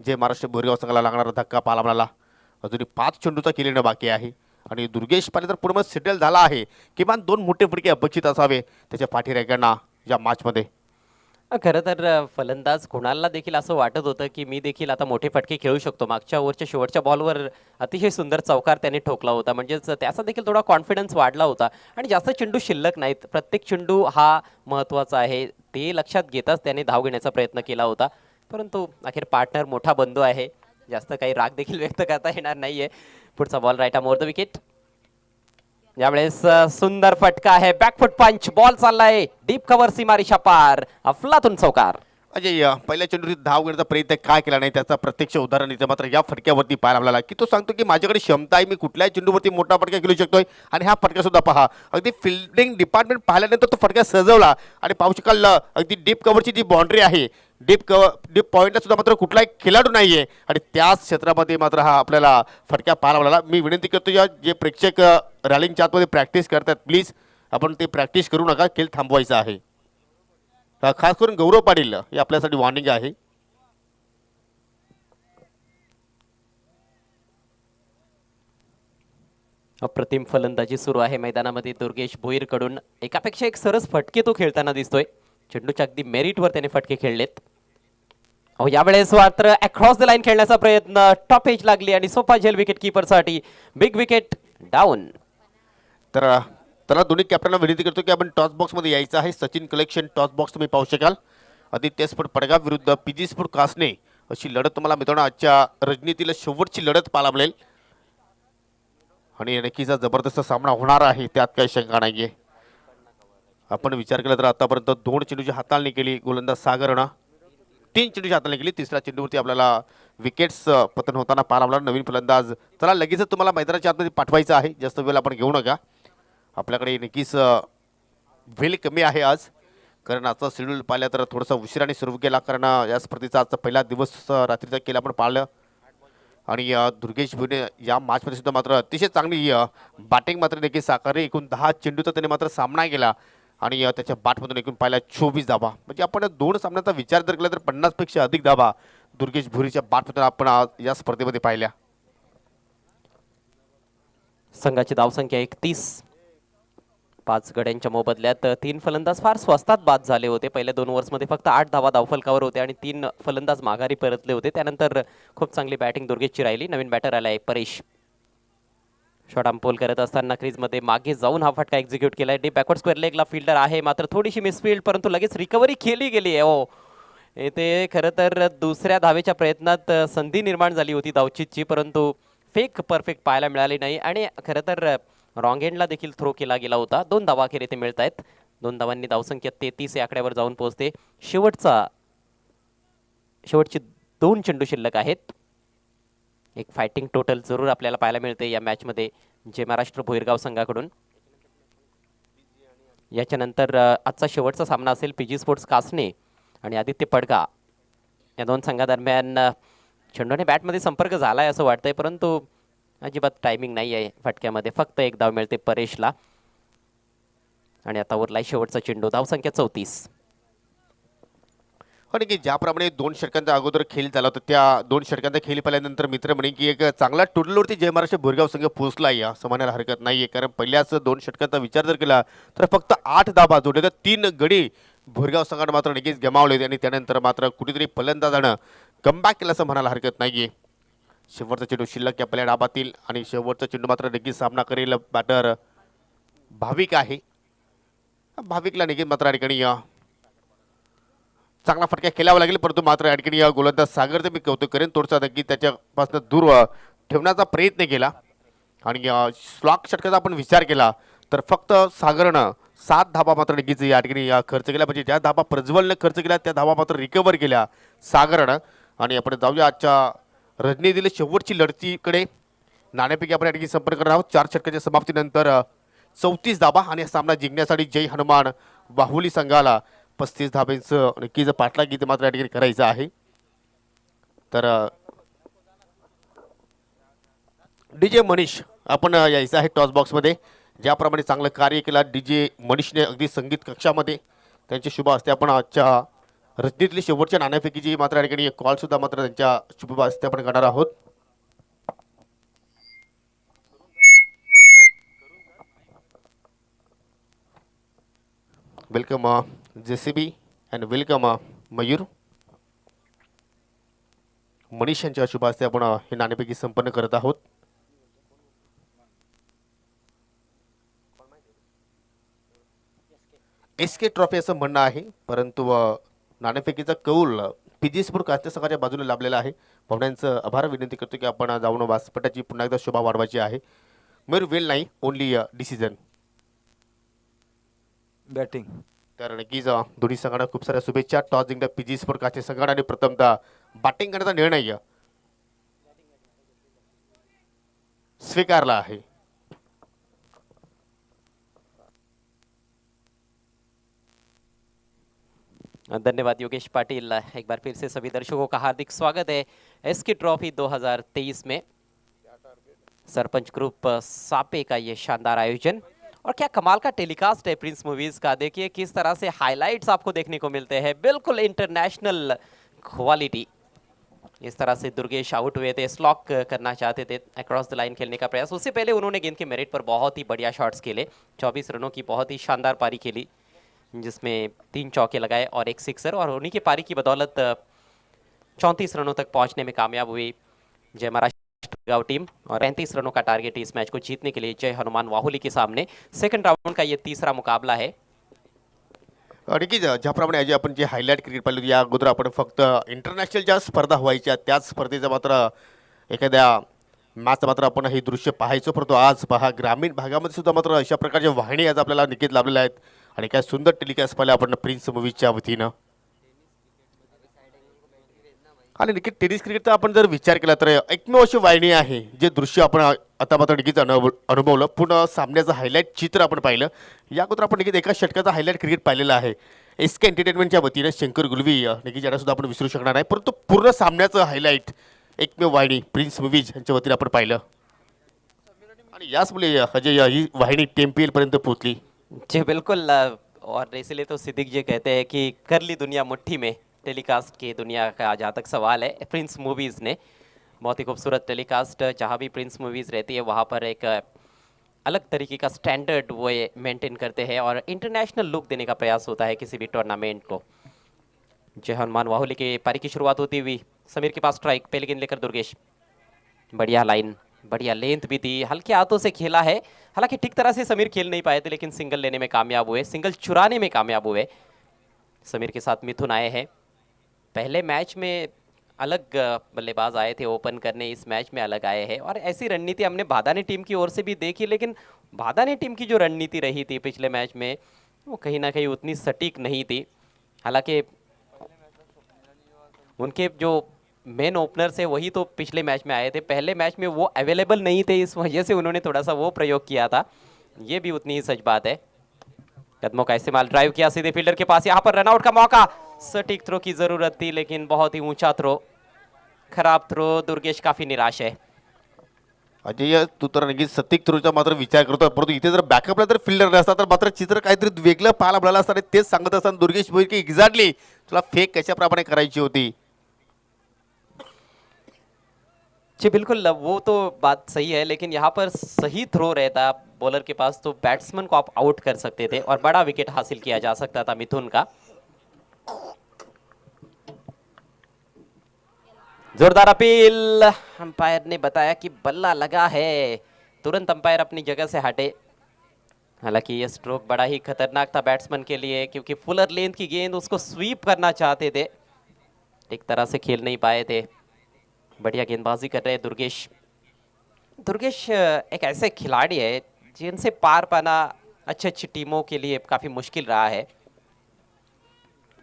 Speaker 2: जे महाराष्ट्र भोरगाव संघाला लागणारा धक्का पाहायला मिळाला. अजूनही 5 चेंडूचा केलेलं बाकी आहे आणि दुर्गेश पाटील तर पूर्ण सेटल झाला आहे. किमान 2 मोठे फटके अपेक्षित असावे त्याच्या पाठीराख्यांना या मॅचमध्ये.
Speaker 1: खरं तर फलंदाज कुणालला देखील असं वाटत होतं की मी देखील आता मोठे फटके खेळू शकतो. मागच्या ओव्हरच्या शेवटच्या बॉलवर अतिशय सुंदर चौकार त्याने ठोकला होता, म्हणजेच त्याचा देखील थोडा कॉन्फिडन्स वाढला होता आणि जास्त चेंडू शिल्लक नाहीत, प्रत्येक चेंडू हा महत्त्वाचा आहे ते लक्षात घेताच त्याने धाव घेण्याचा प्रयत्न केला होता. परंतु अखेर पार्टनर मोठा बंधू आहे, जास्त काही राग देखील व्यक्त करता येणार नाहीये. पुढचा ball right arm over the wicket. यावेळेस सुंदर फटका आहे, बॅकफुट पंच, बॉल चाललाय डीप कव्हर सीमारेषा पार, अफलातून चौकार.
Speaker 2: अजय पहिल्या चेंडूत धाव घेण्याचा प्रयत्न काय केला नाही त्याचा प्रत्यक्ष उदाहरण इथे मात्र या फटक्यावरती पाहायला मिळाला की तो सांगतो की माझ्याकडे क्षमता आहे, मी कुठल्याही चेंडूवरती मोठा फटका खेळू शकतोय. आणि हा फटका सुद्धा पहा, अगदी फिल्डिंग डिपार्टमेंट पाहिल्यानंतर तो फटका सजवला आणि पाहू शकाल अगदी डीप कव्हरची जी बाउंड्री आहे, डीप पॉईंटला सुद्धा मात्र कुठलाही खेळाडू नाहीये आणि त्याच क्षेत्रामध्ये मात्र हा आपल्याला फटका पाहायला मिळाला. मी विनंती करतो या जे प्रेक्षक रॅलिंगच्या आतमध्ये प्रॅक्टिस करतात, प्लीज आपण ते प्रॅक्टिस करू नका, खेळ थांबवायचा आहे. खास करून गौरव पाटील हे आपल्यासाठी वॉर्निंग आहे.
Speaker 1: अप्रतिम फलंदाजी सुरू आहे मैदानामध्ये दुर्गेश भोईर कडून, एकापेक्षा एक सरस फटके तो खेळताना दिसतोय. चेंडूच्या अगदी मेरिटवर त्याने फटके खेळलेत. अहो यावेळेस मात्र अक्रॉस द लाईन खेळण्याचा प्रयत्न, टॉप एज लागली आणि सोपा झेल विकेट कीपरसाठी, बिग विकेट डाऊन.
Speaker 2: तर त्याला दोन्ही कॅप्टनला विनंती करतो की आपण टॉस बॉक्समध्ये यायचं आहे. सचिन कलेक्शन टॉस बॉक्स तुम्ही पाहू शकाल. आदित्य स्पोर्ट पडगाव विरुद्ध पीजी स्पोर्ट कासने अशी लढत तुम्हाला मित्रांनो आजच्या रणनीतीला शेवटची लढत पाहायला मिळेल आणि नक्कीच जबरदस्त सामना होणार आहे, त्यात काही शंका नाहीये. आपण विचार केला तर आतापर्यंत 2 चेंडूची हाताळणी केली गोलंदाज सागरनं, 3 चेंडूची हाताळणी केली. तिसऱ्या चेंडूवरती आपल्याला विकेट्स पतन होताना पाहायला मिळाला. नवीन फलंदाज चला लगेचच तुम्हाला मैदानाच्या आतमध्ये पाठवायचं आहे, जास्त वेळ आपण घेऊ नका. आपल्याकडे नक्कीच वेळ कमी आहे आज, कारण आजचा शेड्यूल पाहिलं तर थोडासा उशिराने सुरू केला, कारण या स्पर्धेचा आजचा पहिला दिवस रात्रीचा केला आपण पाहिलं. आणि दुर्गेश भुईने या मॅचमध्ये सुद्धा मात्र अतिशय चांगली बॅटिंग मात्र देखील साकारली. एकूण 10 चेंडूचा त्याने मात्र सामना केला आणि त्याच्या बॅटमधून एकूण पाहिला 24 धाबा. म्हणजे आपण 2 सामन्याचा विचार जर केला तर 50 पेक्षा अधिक धाबा दुर्गेश भुईच्या बॅटमधून आपण या स्पर्धेमध्ये पाहिल्या.
Speaker 1: संघाची धावसंख्या 31. 5 गड्यांच्या मोबदल्यात 3 फलंदाज फार स्वस्तात बाद झाले होते. पहिल्या 2 ओव्हर्समध्ये फक्त 8 धावा धावफलकावर होते आणि 3 फलंदाज माघारी परतले होते. त्यानंतर खूप चांगली बॅटिंग दुर्गेशची राहिली. नवीन बॅटर आलाय परेश. शॉट अंपोल करत असताना क्रीजमध्ये मागे जाऊन हा फटका एक्झिक्यूट केलाय. डीप बॅकवर्ड स्क्वेअर लेगला फिल्डर आहे, मात्र थोडीशी मिसफिल्ड, परंतु लगेच रिकव्हरी केली गेली आहे. हो येथे खरं तर दुसऱ्या धावेच्या प्रयत्नात संधी निर्माण झाली होती धावचीतची, परंतु फेक परफेक्ट पाहायला मिळाली नाही आणि खरं तर रॉंग एंडला देखील थ्रो केला गेला होता. 2 धावा अखेर इथे मिळत आहेत. 2 धावांनी धावसंख्या 33 या आकड्यावर जाऊन पोहोचते. शेवटची 2 चेंडू शिल्लक आहेत. एक फायटिंग टोटल जरूर आपल्याला पाहायला मिळते या मॅचमध्ये जे महाराष्ट्र भोईरगाव संघाकडून. याच्यानंतर आजचा शेवटचा सामना असेल पीजी स्पोर्ट्स कासने आणि आदित्य पडगा या 2 संघादरम्यान. चेंडूने बॅटमध्ये संपर्क झालाय असं वाटतंय, परंतु अजिबात टायमिंग नाही आहे फटक्यामध्ये. फक्त 1 धाव मिळते परेशला आणि आता उरलाय शेवटचा चेंडू. धावसंख्या 34.
Speaker 2: आणि की ज्याप्रमाणे 2 षटकांच्या अगोदर खेळ झाला होता, त्या 2 षटकांचा खेळ पाहिल्यानंतर मित्र म्हणे की एक चांगला टोटलवरती जय महाराष्ट्र भोरगाव संघ पोहोचला आहे असं म्हणायला हरकत नाहीये. कारण पहिल्याच 2 षटकांचा विचार जर केला तर फक्त 8 धाबा जोडले तर 3 गडी भोरगाव संघाने मात्र नक्कीच गमावले आणि त्यानंतर मात्र कुठेतरी फलंदाजानं कमबॅक केलं असं म्हणायला हरकत नाहीये. शेवटचा चेंडू शिल्लक या पहिल्या डाबातील आणि शेवटचा चेंडू मात्र नक्कीच सामना करेल बॅटर भाविक आहे. भाविकला नक्कीच मात्र या ठिकाणी चांगला फटका खेळावा लागेल, परंतु मात्र या ठिकाणी गोलंदाज सागरचं मी कौतुक करेन, थोडसा नक्की त्याच्यापासून दूर ठेवण्याचा प्रयत्न केला. आणि स्लॉक षटकाचा आपण विचार केला तर फक्त सागरनं 7 धाबा मात्र नक्कीच या ठिकाणी खर्च केला. म्हणजे ज्या धाबा प्रज्वलनं खर्च केला त्या धाबा मात्र रिकवर केल्या सागरनं. आणि आपण जाऊया आजच्या रणनीतीला शेवटची लढतीकडे. नाणेपैकी आपण या ठिकाणी संपर्क करणार आहोत. 4 षटकाच्या समाप्तीनंतर 34 धाबा आणि हा सामना जिंकण्यासाठी जय हनुमान बाहुली संघाला 35 धाब्यांचं नक्कीच पाठलाग इथे मात्र या ठिकाणी करायचं आहे. तर डीजे मनीष आपण यायचं आहे टॉस बॉक्समध्ये. ज्याप्रमाणे चांगलं कार्य केलं डीजे मनीषने अगदी संगीत कक्षामध्ये, त्यांचे शुभ हस्ते आपण आजच्या रजनीतली शेवटच्या नाणेफेकीची मात्र या ठिकाणी कॉल सुद्धा मात्र त्यांच्या शुभ हस्ते आपण करणार आहोत. Welcome JCB and welcome Mayur. Manish यांच्या शुभ हस्ते आपण हे नाणेफेकी संपन्न करत आहोत. एसके ट्रॉफी असं म्हणणं आहे, परंतु नाणेफेकीचा कौल पीजी स्पोर्ट कास्ते संघाच्या बाजूने लाभलेला आहे. पाहुण्यांचं आभार विनंती करतो की आपण जाऊन व्यासपीठाची पुन्हा एकदा शोभा वाढवायची आहे. मयूर वेल नाही, ओनली डिसिजन
Speaker 3: बॅटिंग.
Speaker 2: तर नक्कीच दोन्ही संघांना खूप साऱ्या शुभेच्छा. टॉस जिंकला पीजी स्पोर्ट कास्ते संघाने आणि प्रथमतः बॅटिंग करण्याचा निर्णय स्वीकारला आहे.
Speaker 1: धन्यवाद योगेश पाटिल. एक बार फिर से सभी दर्शकों का हार्दिक स्वागत है एसके ट्रॉफी 2023 में. सरपंच ग्रुप सापे का ये शानदार आयोजन और क्या कमाल का टेलीकास्ट है प्रिंस मूवीज का. देखिए किस तरह से हाइलाइट्स आपको देखने को मिलते हैं, बिल्कुल इंटरनेशनल क्वालिटी. इस तरह से दुर्गेश आउट हुए थे, स्लॉक करना चाहते थे, अक्रॉस द लाइन खेलने का प्रयास. उससे पहले उन्होंने गेंद के मेरिट पर बहुत ही बढ़िया शॉट्स खेले. 24 रनों की बहुत ही शानदार पारी खेली, जिसमें 3 चौके लगाए और 1 सिक्सर. और उन्हीं की पारी की बदौलत 34 रनों तक पहुंचने में कामयाब हुई जय महाराष्ट्र गांव टीम. और 35 रनों का टारगेट इस मैच को जीतने के लिए जय हनुमान वाहुली के सामने. सेकंड राउंड का ये तीसरा मुकाबला है.
Speaker 2: नक्कीच ज्याप्रमाणे आज आपण जे हायलाईट क्रिकेट पाहिलं, या अगोदर आपण फक्त इंटरनॅशनल ज्या स्पर्धा व्हायच्या त्याच स्पर्धेचं मात्र एखाद्या मॅच मात्र आपण हे दृश्य पाहायचो. परंतु आज पहा ग्रामीण भागामध्ये सुद्धा मात्र अशा प्रकारच्या वाहिनी आज आपल्याला नक्कीच लाभलेल्या आहेत. आणि काय सुंदर टेलिकास्ट पाहिलं आपण प्रिन्स मूवीजच्या वतीनं. आणि नक्की टेनिस क्रिकेटचा आपण जर विचार केला तर एकमेव अशी वाहिनी आहे जे दृश्य आपण आता मात्र नक्कीच अनुभवलं. पूर्ण सामन्याचं हायलाईट चित्र आपण पाहिलं. या अगोदर आपण नक्कीच एका षटकाचा हायलाईट क्रिकेट पाहिलेलं आहे एसके एंटरटेनमेंटच्या वतीनं. शंकर गुलवी नक्कीच याला सुद्धा आपण विसरू शकणार नाही. परंतु पूर्ण सामन्याचं हायलाईट एकमेव वाहिनी प्रिन्स मूवीज यांच्या वतीनं आपण पाहिलं. आणि याच मुळे अजय ही वाहिनी टेम्पियल पर्यंत पोहोचली.
Speaker 1: जी बिल्कुल. और इसलिए तो सिद्दीक जी कहते हैं कि कर ली दुनिया मुट्ठी में. टेलीकास्ट की दुनिया का जहाँ तक सवाल है, प्रिंस मूवीज़ ने बहुत ही खूबसूरत टेलीकास्ट. जहाँ भी प्रिंस मूवीज़ रहती है वहाँ पर एक अलग तरीके का स्टैंडर्ड वो ये मेंटेन करते हैं और इंटरनेशनल लुक देने का प्रयास होता है किसी भी टूर्नामेंट को. जय हनुमान वाहुली की पारी की शुरुआत होती हुई समीर के पास स्ट्राइक. पहले गेंद लेकर दुर्गेश, बढ़िया लाइन, बढ़िया लेंथ भी थी, हल्के हाथों से खेला है. हालांकि ठीक तरह से समीर खेल नहीं पाए थे, लेकिन सिंगल लेने में कामयाब हुए, सिंगल चुराने में कामयाब हुए. समीर के साथ मिथुन आए हैं. पहले मैच में अलग बल्लेबाज आए थे ओपन करने, इस मैच में अलग आए हैं. और ऐसी रणनीति हमने भादानी टीम की ओर से भी देखी, लेकिन भादानी टीम की जो रणनीति रही थी पिछले मैच में वो कहीं ना कहीं उतनी सटीक नहीं थी. हालांकि उनके जो मेन ओपनर्स है वही तो पिछले मैच में आए थे, पहले मैच में वो अवेलेबल नहीं थे, इस वजह से उन्होंने थोड़ा सा वो प्रयोग किया था. ये भी उतनी ही सच बात है. कदमों का इस्तेमाल, ड्राइव किया सीधे फील्डर के पास, यहाँ पर रनआउट का मौका. सटीक थ्रो की जरूरत थी लेकिन बहुत ही ऊंचा थ्रो, खराब थ्रो. दुर्गेश काफी निराश है.
Speaker 2: अजय तू तर नक्कीच सतीक थ्रोचा मात्र विचार करतो, परंतु इथे जर बॅकअपला जर फिल्डर नसता तर मात्र चित्र काहीतरी वेगळं पाहायला मिळालं असतं. तेच सांगत असताना दुर्गेश भोईर की एक्झॅक्टली तुला फेक कशाप्रमाणे करायची होती.
Speaker 1: जी बिल्कुल, वो तो बात सही है, लेकिन यहाँ पर सही थ्रो रहता बॉलर के पास तो बैट्समैन को आप आउट कर सकते थे और बड़ा विकेट हासिल किया जा सकता था मिथुन का. जोरदार अपील. अंपायर ने बताया कि बल्ला लगा है, तुरंत अंपायर अपनी जगह से हटे. हालांकि ये स्ट्रोक बड़ा ही खतरनाक था बैट्समैन के लिए, क्योंकि फुलर लेंथ की गेंद उसको स्वीप करना चाहते थे, ठीक तरह से खेल नहीं पाए थे. बढ़िया गेंदबाजी कर रहे हैं दुर्गेश. दुर्गेश एक ऐसे खिलाड़ी है जिनसे पार पाना अच्छी अच्छी टीमों के लिए काफ़ी मुश्किल रहा है.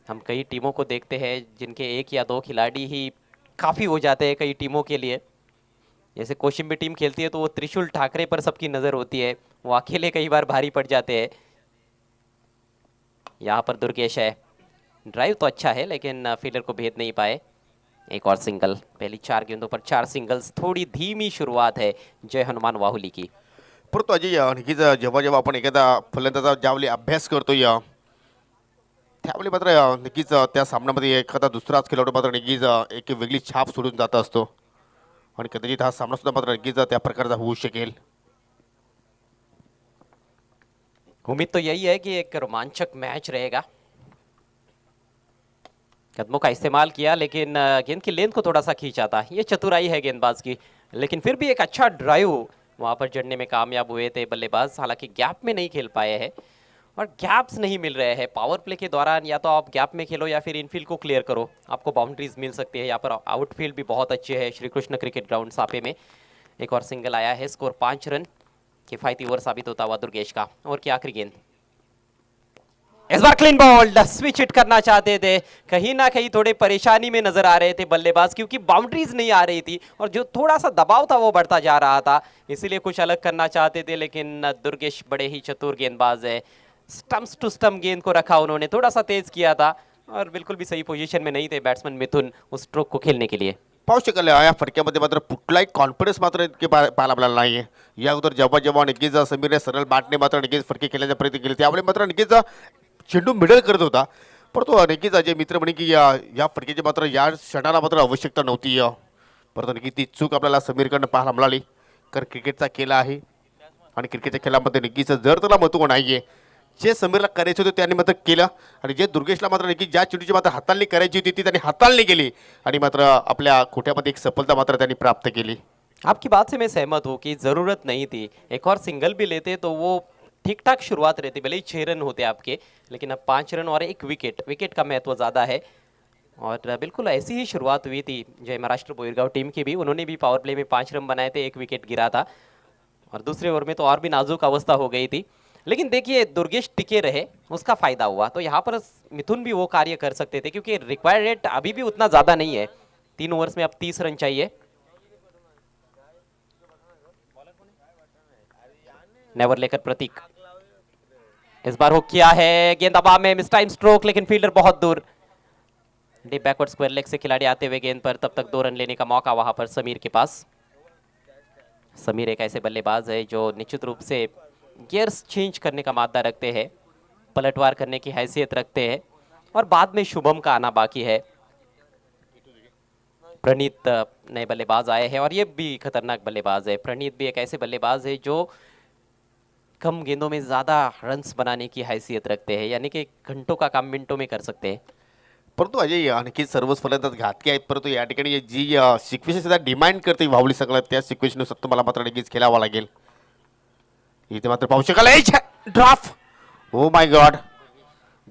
Speaker 1: हम कई टीमों को देखते हैं जिनके 1 या 2 खिलाड़ी ही काफ़ी हो जाते हैं कई टीमों के लिए. जैसे कोशिम्बी टीम खेलती है तो वो त्रिशूल ठाकरे पर सबकी नज़र होती है, वो अकेले कई बार भारी पड़ जाते हैं. यहाँ पर दुर्गेश है, ड्राइव तो अच्छा है लेकिन फील्डर को भेद नहीं पाए. एक और सिंगल, पहली 4 गेंदों पर 4 सिंगल्स। थोड़ी धीमी शुरुआत है जय हनुमान वाहुली की।
Speaker 2: परंतु अजय नक्कीच जेव्हा जेव्हा आपण एखादा फलंदाजा ज्यावेळी अभ्यास करतोय त्यावेळी मात्र नक्कीच त्या सामन्यामध्ये एखादा दुसराच खेळाडू मात्र नक्कीच एक वेगळी छाप सोडून जात असतो आणि कदाचित हा सामना सुद्धा मात्र नक्कीच त्या प्रकारचा होऊ शकेल.
Speaker 1: उम्मीद तो यही है कि एक रोमांचक मैच रहेगा। कदमों का इस्तेमाल किया लेकिन गेंद की लेंथ को थोड़ा सा खींचा था, ये चतुराई है गेंदबाज की। लेकिन फिर भी एक अच्छा ड्राइव वहां पर जड़ने में कामयाब हुए थे बल्लेबाज। हालांकि गैप में नहीं खेल पाए हैं और गैप्स नहीं मिल रहे हैं पावर प्ले के दौरान। या तो आप गैप में खेलो या फिर इनफील्ड को क्लियर करो, आपको बाउंड्रीज मिल सकती है। यहाँ पर आउटफील्ड भी बहुत अच्छे है श्री कृष्ण क्रिकेट ग्राउंड सापे में। एक और सिंगल आया है, स्कोर 5 रन। किफायती ओवर साबित होता हुआ दुर्गेश का। और क्या आखिरी गेंद, इस बार क्लीन बॉल्ड, स्विच हिट करना चाहते थे, कहीं ना कहीं थोड़े परेशानी में नजर आ रहे थे बल्लेबाज क्योंकि बाउंड्रीज नहीं आ रही थी और जो थोड़ा सा दबाव था वो बढ़ता जा रहा था, इसीलिए कुछ अलग करना चाहते थे। लेकिन दुर्गेश बड़े ही चतुर गेंदबाज है, स्टम्प्स टू स्टम्प गेंद को रखा उन्होंने, थोड़ा सा तेज किया था और बिल्कुल भी सही पोजीशन में नहीं थे बैट्समैन मिथुन उस स्ट्रोक को खेलने के लिए।
Speaker 2: पाहू शकाल या फटक्यामध्ये मात्र कुठलाही कॉन्फिडन्स मात्र इतके पाहायला आपल्याला नाहीये. या अगोदर जेव्हा जेव्हा नक्कीच समीरने सरळ बॅटने मात्र नक्कीच फटके खेळण्याचा प्रयत्न केले त्यावेळी मात्र नक्कीच चेंडू मिडल करत होता. परंतु नक्कीच अजय मित्र म्हणे की या फटकेची मात्र या क्षणाला मात्र आवश्यकता नव्हती. परंतु नक्कीच ती चूक आपल्याला समीरकडनं पाहायला मिळाली. कारण क्रिकेटचा खेळ आहे आणि क्रिकेटच्या खेळामध्ये नक्कीच जर त्याला महत्त्व नाहीये, जे समीरला करायचं होतं त्यांनी मात्र केलं आणि जे दुर्गेशला मात्र नक्की ज्या चेंडूची मात्र हाताळणी करायची होती ती त्यांनी हाताळणी केली आणि मात्र आपल्या खोट्यामध्ये एक सफलता मात्र त्यांनी प्राप्त केली.
Speaker 1: आपकी बात से मैं सहमत हूँ कि ज़रूरत नहीं थी, एक और सिंगल भी लेते तो वो ठीक ठाक शुरुआत रहती, भले ही 6 रन होते आपके, लेकिन अब 5 रन और एक विकेट, विकेट का महत्व ज़्यादा है। और बिल्कुल ऐसी ही शुरुआत हुई थी जय महाराष्ट्र बोईरगांव टीम की भी, उन्होंने भी पावर प्ले में 5 रन बनाए थे, एक विकेट गिरा था और दूसरे ओवर में तो और भी नाजुक अवस्था हो गई थी। लेकिन देखिए दुर्गेश टिके रहे, उसका फायदा हुआ। तो यहाँ पर मिथुन भी वो कार्य कर सकते थे क्योंकि रिक्वायर्ड रेट अभी भी उतना ज़्यादा नहीं है, 3 ओवर्स में अब 30 रन चाहिए। नेवर लेकर प्रतीक, इस बार हुक किया है, गेंद हवा में, मिस टाइम स्ट्रोक, लेकिन फील्डर बहुत दूर। डीप बैकवर्ड स्क्वायर लेग से खिलाड़ी आते हुए गेंद पर, तब तक 2 रन लेने का मौका वहां पर समीर के पास। समीर एक ऐसे बल्लेबाज है जो निश्चित रूप से गियर्स चेंज करने का मादा रखते हैं, पलटवार करने की हैसियत रखते हैं और बाद में शुभम का आना बाकी है। प्रणीत नए बल्लेबाज आए हैं और ये भी खतरनाक बल्लेबाज है। प्रणीत भी एक ऐसे बल्लेबाज है जो कम गेंदों में ज़्यादा रन्स बनाने की हैसियत रखते हैं, यानी कि घंटों का काम मिनटों में कर सकते हैं।
Speaker 2: परंतु अजय आणखी सर्वच फलंदाज घातकी आहेत, परंतु या ठिकाणी जी सिक्वेन्स डिमांड करते वाहुली संघाला त्या सिक्वेन्सनुसार तुम्हाला मात्र नक्कीच खेळावा लागेल. इथे मात्र पाहू शकाल draft, oh my god,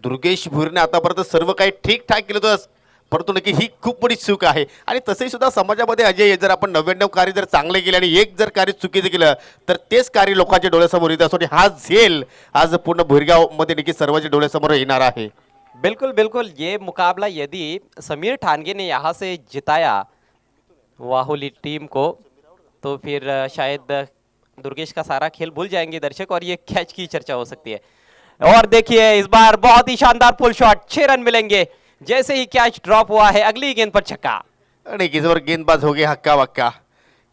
Speaker 2: Durgesh भुईरने आतापर्यंत सर्व काही ठीक ठाक केलं होतं, परंतु नक्की ही खूप मोठी चूक आहे. आणि तसंही सुद्धा समाजामध्ये अजय जर आपण 99 कार्य जर चांगले केले आणि एक जर कार्य चुकीचं केलं तर तेच कार्य लोकांच्या डोळ्यासमोर येत असतो आणि हा झेल आज पूर्ण भुईरगाव मध्ये नक्की सर्वांच्या डोळ्यासमोर येणार आहे.
Speaker 1: बिल्कुल बिल्कुल, ये मुकाबला यदि समीर ठानगे ने यहाँ से जिताया वाहुली टीम को तो फिर शायद दुर्गेश का सारा खेल भूल जाएंगे दर्शक और ये कैच की चर्चा हो सकती है। और देखिए इस बार बहुत ही शानदार पुल शॉट, 6 रन मिलेंगे जैसे ही कैच ड्रॉप हुआ है, अगली गेंद पर छक्का।
Speaker 2: नक्कीच गेंदबाज हो गया हक्का वक्का.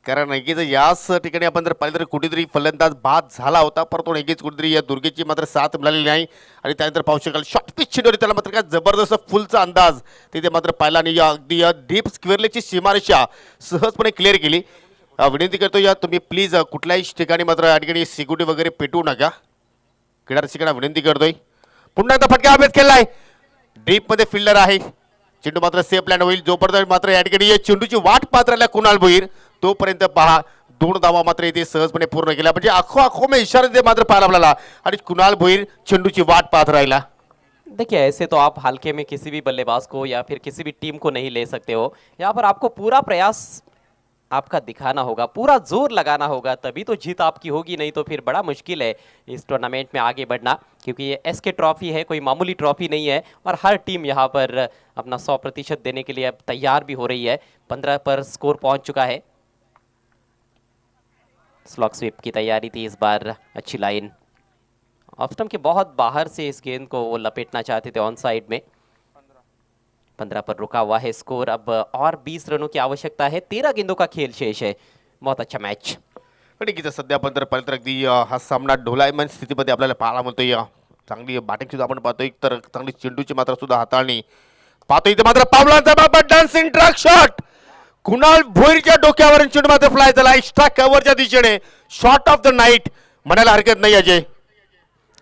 Speaker 2: कारण नक्कीच याच ठिकाणी आपण जर पाहिलं तर कुठेतरी फलंदाज बाद झाला होता, परंतु नक्कीच कुठेतरी या दुर्गेशची मात्र साथ मिळालेली नाही आणि त्यानंतर पाहू शकाल शॉर्ट पिच चेंडूवर त्याला मात्र काय जबरदस्त फुलचा अंदाज तिथे मात्र पाहिला आणि अगदी डीप स्क्वेअरलेगची सीमारेषा सहजपणे क्लिअर केली. विनंती करतो या तुम्ही प्लीज कुठल्याही ठिकाणी मात्र या ठिकाणी सिक्युरिटी वगैरे पेटवू नका, क्रीडारसिकांना विनंती करतोय. पुन्हा एकदा फटका अभ्यास केलाय, डीप मध्ये फिल्डर आहे, चेंडू मात्र सेफ लँड होईल. जोपर्यंत मात्र या ठिकाणी चेंडूची वाट पाहत राहिला कुणाल भोईर, तोपर्यंत पहा 2 धावा मात्र इथे सहजपणे पूर्ण केल्या. म्हणजे आखो में इशारा दे मात्र पाहायला आपल्याला आणि कुणाल भोईर चेंडूची वाट पाहत राहिला.
Speaker 1: देखिए ऐसे तो आप हल्के में किसी भी बल्लेबाज को या फिर किसी भी टीम को नहीं ले सकते हो, यहाँ पर आपको पूरा प्रयास आपका दिखाना होगा, पूरा जोर लगाना होगा, तभी तो जीत आपकी होगी, नहीं तो फिर बड़ा मुश्किल है इस टूर्नामेंट में आगे बढ़ना, क्योंकि ये एसके ट्रॉफी है, कोई मामूली ट्रॉफी नहीं है और हर टीम यहाँ पर अपना 100% देने के लिए अब तैयार भी हो रही है। 15 पर स्कोर पहुंच चुका है। स्लॉग स्वीप की तैयारी थी इस बार, अच्छी लाइन, ऑफ स्टंप के बहुत बाहर से इस गेंद को वो लपेटना चाहते थे ऑन साइड में। 15 पर रुका हुआ है स्कोर। अब और 20 रनों की आवश्यकता है। 13 गेंदों का खेल शेष है। बहुत अच्छा मैच।
Speaker 2: आणि की सध्या आपण तर पाहिलं तर अगदी हा सामना ढोलायमान स्थितीमध्ये आपल्याला पाहायला मिळतोय. चांगली बॅटिंग सुद्धा आपण पाहतोय, तर चांगली चेंडूची मात्र सुद्धा हाताळणी पाहतोय. इथे मात्र पावलांचा बाबा डान्सिंग ट्रॅक शॉट कुणाल भोईरच्या डोक्यावरून चेंडू मात्र फ्लाय झाला एक्स्ट्रा कव्हरच्या दिशेने. शॉट ऑफ द नाईट म्हणायला हरकत नाही अजय.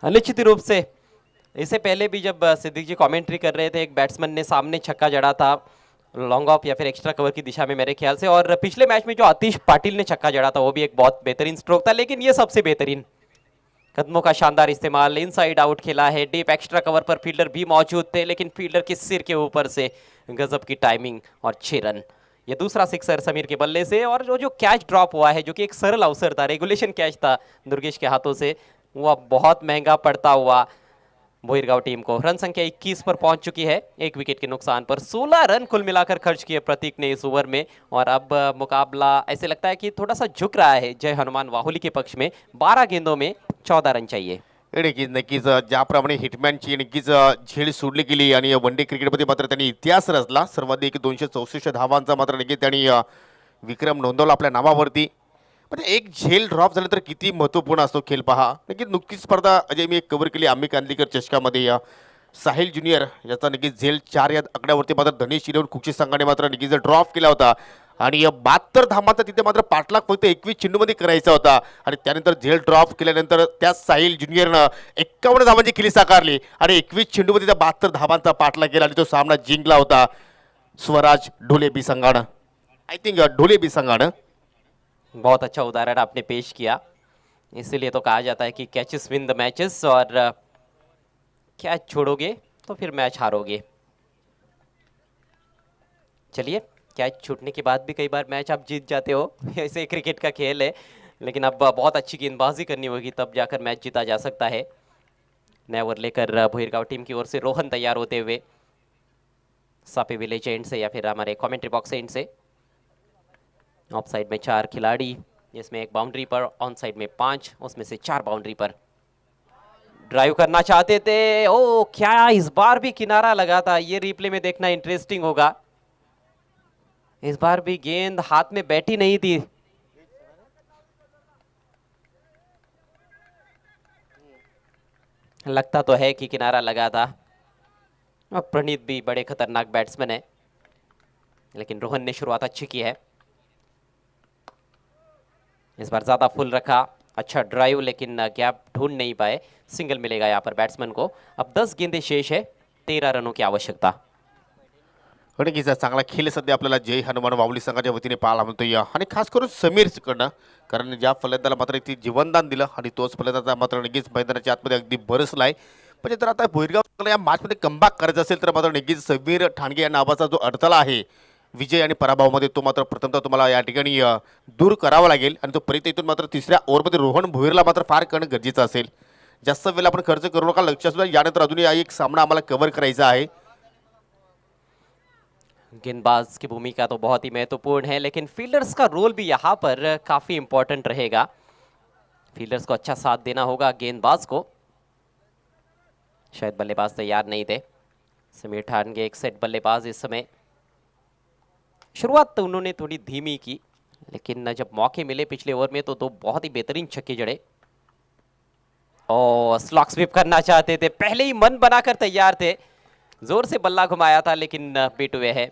Speaker 1: निश्चित रूप से इससे पहले भी जब सिद्दीक जी कमेंट्री कर रहे थे, एक बैट्समैन ने सामने छक्का जड़ा था लॉन्ग ऑफ या फिर एक्स्ट्रा कवर की दिशा में मेरे ख्याल से, और पिछले मैच में जो आतिश पाटिल ने छक्का जड़ा था वो भी एक बहुत बेहतरीन स्ट्रोक था, लेकिन ये सबसे बेहतरीन। कदमों का शानदार इस्तेमाल, इनसाइड आउट खेला है, डीप एक्स्ट्रा कवर पर फील्डर भी मौजूद थे, लेकिन फील्डर के सिर के ऊपर से गजब की टाइमिंग और 6 रन। ये दूसरा सिक्सर समीर के बल्ले से, और जो कैच ड्रॉप हुआ है जो कि एक सरल अवसर था, रेगुलेशन कैच था दुर्गेश के हाथों से, वो अब बहुत महंगा पड़ता हुआ भोईरगांव टीम को। रन संख्या 21 पर पहुंच चुकी है, 1 विकेट के नुकसान पर। 16 रन कुल मिलाकर खर्च किए प्रतीक ने इस ओवर में, और अब मुकाबला ऐसे लगता है कि थोड़ा सा झुक रहा है जय हनुमान वाहुली के पक्ष में। 12 गेंदों में 14 रन चाहिए।
Speaker 2: नक्कीच नक्कीच ज्याप्रमाणे हिटमॅनची नक्कीच झेल सोडली गेली आणि वन डे क्रिकेटमध्ये मात्र त्यांनी इतिहास रचला. सर्वाधिक 264 धावांचा मात्र नक्कीच त्यांनी विक्रम नोंदवला आपल्या नावावरती. म्हणजे एक झेल ड्रॉप झालं तर किती महत्त्वपूर्ण असतो खेळ पहा. नक्कीच नुकतीच स्पर्धा अजय मी एक कव्हर केली आम्ही कांदलीकर चषकामध्ये. साहिल ज्युनियर याचा नक्कीच झेल 4 या आकड्यावरती मात्र धनेश शिरवून कुक्षी संघाने मात्र नक्कीच ड्रॉप केला होता, आणि 72 धावांचा तिथे मात्र पाठलाग फक्त 21 चेंडूमध्ये करायचा होता. आणि त्यानंतर झेल ड्रॉप केल्यानंतर त्या साहिल ज्युनियरनं 51 धावांची खिली साकारली आणि 21 चेंडूमध्ये त्या 72 धावांचा पाठलाग केला आणि तो सामना जिंकला होता स्वराज ढोलेबी संघानं. आय थिंक ढोलेबी संघानं.
Speaker 1: बहुत अच्छा उदाहरण आपने पेश किया, इसीलिए तो कहा जाता है कि कैचेस विन द मैचेस, और कैच छोड़ोगे तो फिर मैच हारोगे। चलिए, कैच छूटने के बाद भी कई बार मैच आप जीत जाते हो, ऐसे क्रिकेट का खेल है, लेकिन अब बहुत अच्छी गेंदबाजी करनी होगी तब जाकर मैच जीता जा सकता है। नया ओवर लेकर भोईरगांव टीम की ओर से रोहन तैयार होते हुए, सापे विलेज एंड से या फिर हमारे commentary box end say. Of side में 4 खिलाड़ी, जिसमें 1 बाउंड्री पर, ऑन साइड में 5, उसमें से 4 बाउंड्री पर। ड्राइव करना चाहते थे, ओ क्या इस बार भी किनारा लगा था, ये रिप्ले में देखना इंटरेस्टिंग होगा। इस बार भी गेंद हाथ में बैठी नहीं थी। लगता तो है कि किनारा लगा था। और प्रणीत भी बड़े खतरनाक बैट्समैन है, लेकिन रोहन ने शुरुआत अच्छी की है। इस बार ज्यादा फुल रखा, अच्छा ड्राइव, लेकिन गैप ढूंढ नहीं पाए। सिंगल मिलेगा यहाँ पर बैट्समैन को। अब 10 गेंदें शेष है, 13 रनों की आवश्यकता।
Speaker 2: नक्कीच चांगला खेळ सध्या आपल्याला जय हनुमान वावली संघाच्या वतीने पाहायला मिळतोय, आणि खास करून समीरकडनं, कारण ज्या फलंदाला मात्र ती जीवनदान दिलं आणि तोच फलंदाज मात्र नक्कीच मैदानाच्या आतमध्ये अगदी बरसलाय. म्हणजे जर आता भोईरगाव या मॅचमध्ये कमबॅक करायचं असेल तर मात्र नक्कीच समीर ठाणगे या नावाचा जो अडथळा आहे विजय आणि पराभवामध्ये, तो मात्र प्रथमतः तुम्हाला या ठिकाणी दूर करावा लागेल. आणि तो परत इथून मात्र तिसऱ्या ओव्हरमध्ये रोहन भोईरला मात्र फार करणं गरजेचं असेल. जास्त वेळ आपण खर्च करू नका. लक्षात सुद्धा यानंतर अजूनही एक सामना आम्हाला कव्हर करायचा आहे.
Speaker 1: गेंदबाज की भूमिका तो बहुत ही महत्वपूर्ण है, लेकिन फील्डर्स का रोल भी यहाँ पर काफी इंपॉर्टेंट रहेगा। फील्डर्स को अच्छा साथ देना होगा गेंदबाज को। शायद बल्लेबाज तैयार नहीं थे। समीर ठानगे एक सेट बल्लेबाज इस समय। शुरुआत तो उन्होंने थोड़ी धीमी की, लेकिन जब मौके मिले पिछले ओवर में तो 2 बहुत ही बेहतरीन छक्के जड़े। और स्लॉग स्वीप करना चाहते थे, पहले ही मन बनाकर तैयार थे, जोर से बल्ला घुमाया था, लेकिन बीट हुए है।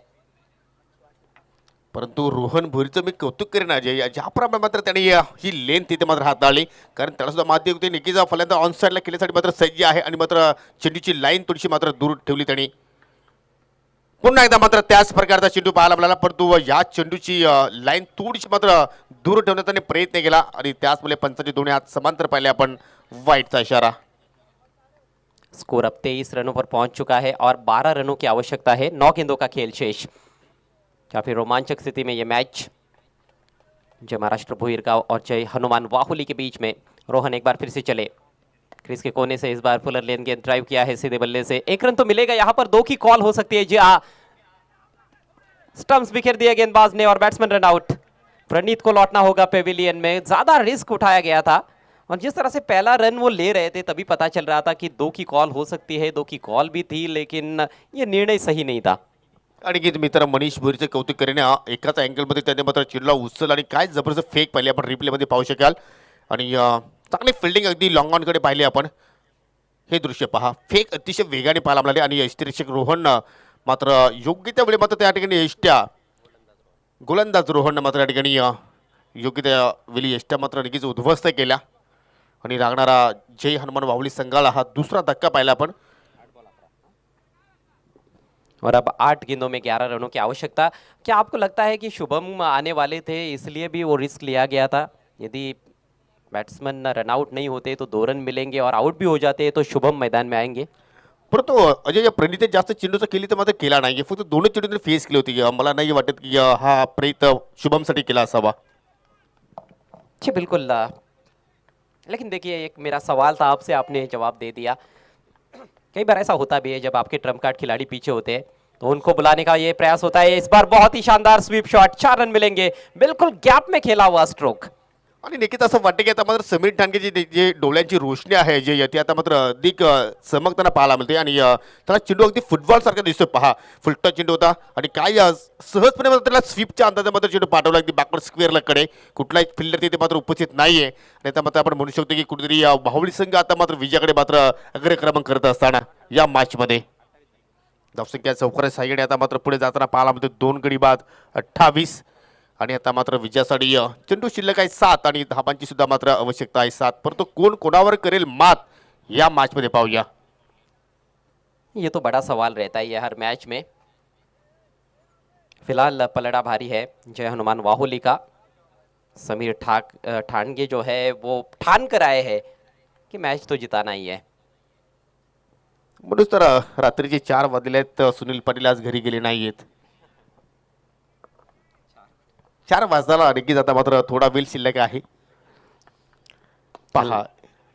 Speaker 2: परंतु रोहन भोईरचं मी कौतुक करेन अजय, ज्याप्रमाणे मात्र त्याने ही लेन तिथे मात्र हाताळली, कारण त्याला सुद्धा माहिती होती निकीचा फलंदाज ऑन साईडला केल्यासाठी मात्र सज्ज आहे, आणि मात्र चेंडूची लाईन थोडीशी मात्र दूर ठेवली त्यांनी. पुन्हा एकदा मात्र त्याच प्रकारचा चेंडू पाहायला मिळाला, परंतु या चेंडूची लाईन थोडीशी मात्र दूर ठेवण्याचा त्याने प्रयत्न केला, आणि त्याचमुळे पंचांचे दोन्ही हात समांतर पाहिले आपण. वाईटचा इशारा.
Speaker 1: स्कोर अब 23 रनों पर पहुंच चुका है और 12 रनों की आवश्यकता है। 9 गेंदों का खेल शेष। काफी रोमांचक स्थिति में यह मैच जय महाराष्ट्र भोईरगांव और जय हनुमान वाहुली के बीच में। रोहन एक बार फिर से चले, क्रीज के कोने से इस बार फुलर लेन गेंद ड्राइव किया है सीधे बल्ले से। 1 रन तो मिलेगा यहाँ पर, 2 की कॉल हो सकती है। जी हाँ, स्टंप्स बिखेर दिया गेंदबाज ने और बैट्समैन रन आउट। प्रणीत को लौटना होगा पेविलियन में। ज्यादा रिस्क उठाया गया था, और जिस तरह से पहला रन वो ले रहे थे तभी पता चल रहा था कि 2 की कॉल हो सकती है। 2 की कॉल भी थी, लेकिन ये निर्णय सही नहीं था।
Speaker 2: आणि की मित्र मनीष भोईरचं कौतुक करेन एकाच अँगलमध्ये त्याने मात्र चेंडूला उचल आणि काय जबरदस्त फेक पाहिली आपण रिप्लेमध्ये पाहू शकाल आणि चांगली फिल्डिंग अगदी लॉंग ऑनकडे पाहिली आपण. हे दृश्य पहा फेक अतिशय वेगाने पाहायला मिळाले आणि यष्टीरक्षक रोहन मात्र योग्य त्या वेळी मात्र त्या ठिकाणी यष्ट्या गोलंदाज रोहन मात्र या ठिकाणी योग्य त्या वेळी यष्ट्या मात्र नक्कीच उद्ध्वस्त केल्या आणि लागणारा जय हनुमान वाहुली संघाला हा दुसरा धक्का पाहिला आपण.
Speaker 1: और अब 8 गेंदों में 11 रनों की आवश्यकता. क्या आपको लगता है कि शुभम आने वाले थे इसलिए भी वो रिस्क लिया गया था? यदि बैट्समैन रन आउट नहीं होते तो 2 रन मिलेंगे और आउट भी हो जाते तो शुभम मैदान में आएंगे.
Speaker 2: परंतु अजय या प्रणिते जास्त चेंडूचा केली तर मात्र केला नाही फक्त दोनच चेंडू फेस केली होती. मला नाही वाटत की हा प्रयत्न शुभमसाठी केला असावा.
Speaker 1: जी बिल्कुल. लेकिन देखिए एक मेरा सवाल था आपसे, आपने जवाब दे दिया. कई बार ऐसा होता भी है जब आपके ट्रम्प कार्ड खिलाड़ी पीछे होते हैं तो उनको बुलाने का ये प्रयास होता है. इस बार बहुत ही शानदार स्वीप शॉट, 4 रन मिलेंगे. बिल्कुल गैप में खेला हुआ स्ट्रोक.
Speaker 2: आणि नक्कीच असं वाटतं की आता मात्र समीर ठाणगे जे डोळ्यांची रोशनी आहे जे ती आता मात्र अधिक चमकताना पाहायला मिळते आणि त्याला चेंडू अगदी फुटबॉल सारखा दिसतोय. पहा फुलटा चेंडू होता आणि काय सहजपणे मात्र त्याला स्वीपच्या अंदाजा मात्र चेंडू पाठवला अगदी बॅकवर्ड स्क्वेअरला कडे. कुठलाही फिल्डर तिथे मात्र उपस्थित नाहीये आणि आता मात्र आपण म्हणू शकतो की कुठेतरी बाहुली संघ आता मात्र विजयाकडे मात्र अग्रक्रमण करत असताना या मॅचमध्ये धावसंख्या 14 साईकडे आता मात्र पुढे जाताना पाहायला मिळते. 2 गडी बाद 28 आणि आता मात्र विजयासाठी चेंडू शिल्लक आहे 7 आणि धाबांची सुद्धा मात्र आवश्यकता आहे 7. परंतु कोण कोणावर करेल मात या मॅच मध्ये पाहूया.
Speaker 1: ये तो बड़ा सवाल रहता है ये हर मैच में. फिलहाल पलड़ा भारी है जय हनुमान वाहुली का. समीर ठाणगे जो है वो ठान कर आए हैं कि मैच तो जिताना ही है.
Speaker 2: म्हणूनच तर रात्रीचे 4 वाजले आहेत. सुनील पाटील आज घरी गेले नाहीयेत. 4 वाजताला नक्कीच आता मात्र थोडा वेळ शिल्लक आहे. पहा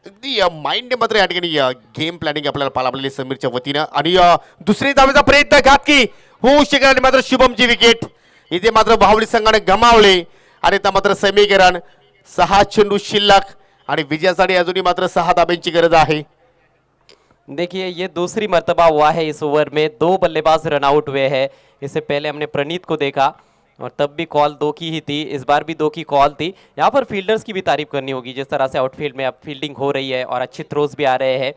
Speaker 2: अगदी माइंड मात्र या ठिकाणी गेम प्लॅनिंग आपल्याला पाहायला मिळाली समीरच्या वतीनं आणि दुसरी धावेचा प्रयत्न घातकी होऊ शकेल आणि मात्र शुभमची विकेट इथे मात्र बाहुली संघाने गमावले आणि आता मात्र समीकरण 6 चेंडू शिल्लक आणि विजयासाठी अजूनही मात्र 6 धाब्यांची गरज आहे.
Speaker 1: देखिए ये दूसरी मर्तबा हुआ है इस ओवर में 2 बल्लेबाज रन आउट हुए हैं. इससे पहले हमने प्रणीत को देखा और तब भी कॉल 2 की ही थी. इस बार भी 2 की कॉल थी. यहाँ पर फील्डर्स की भी तारीफ करनी होगी जिस तरह से आउटफील्ड में अब फील्डिंग हो रही है और अच्छे थ्रोज भी आ रहे हैं.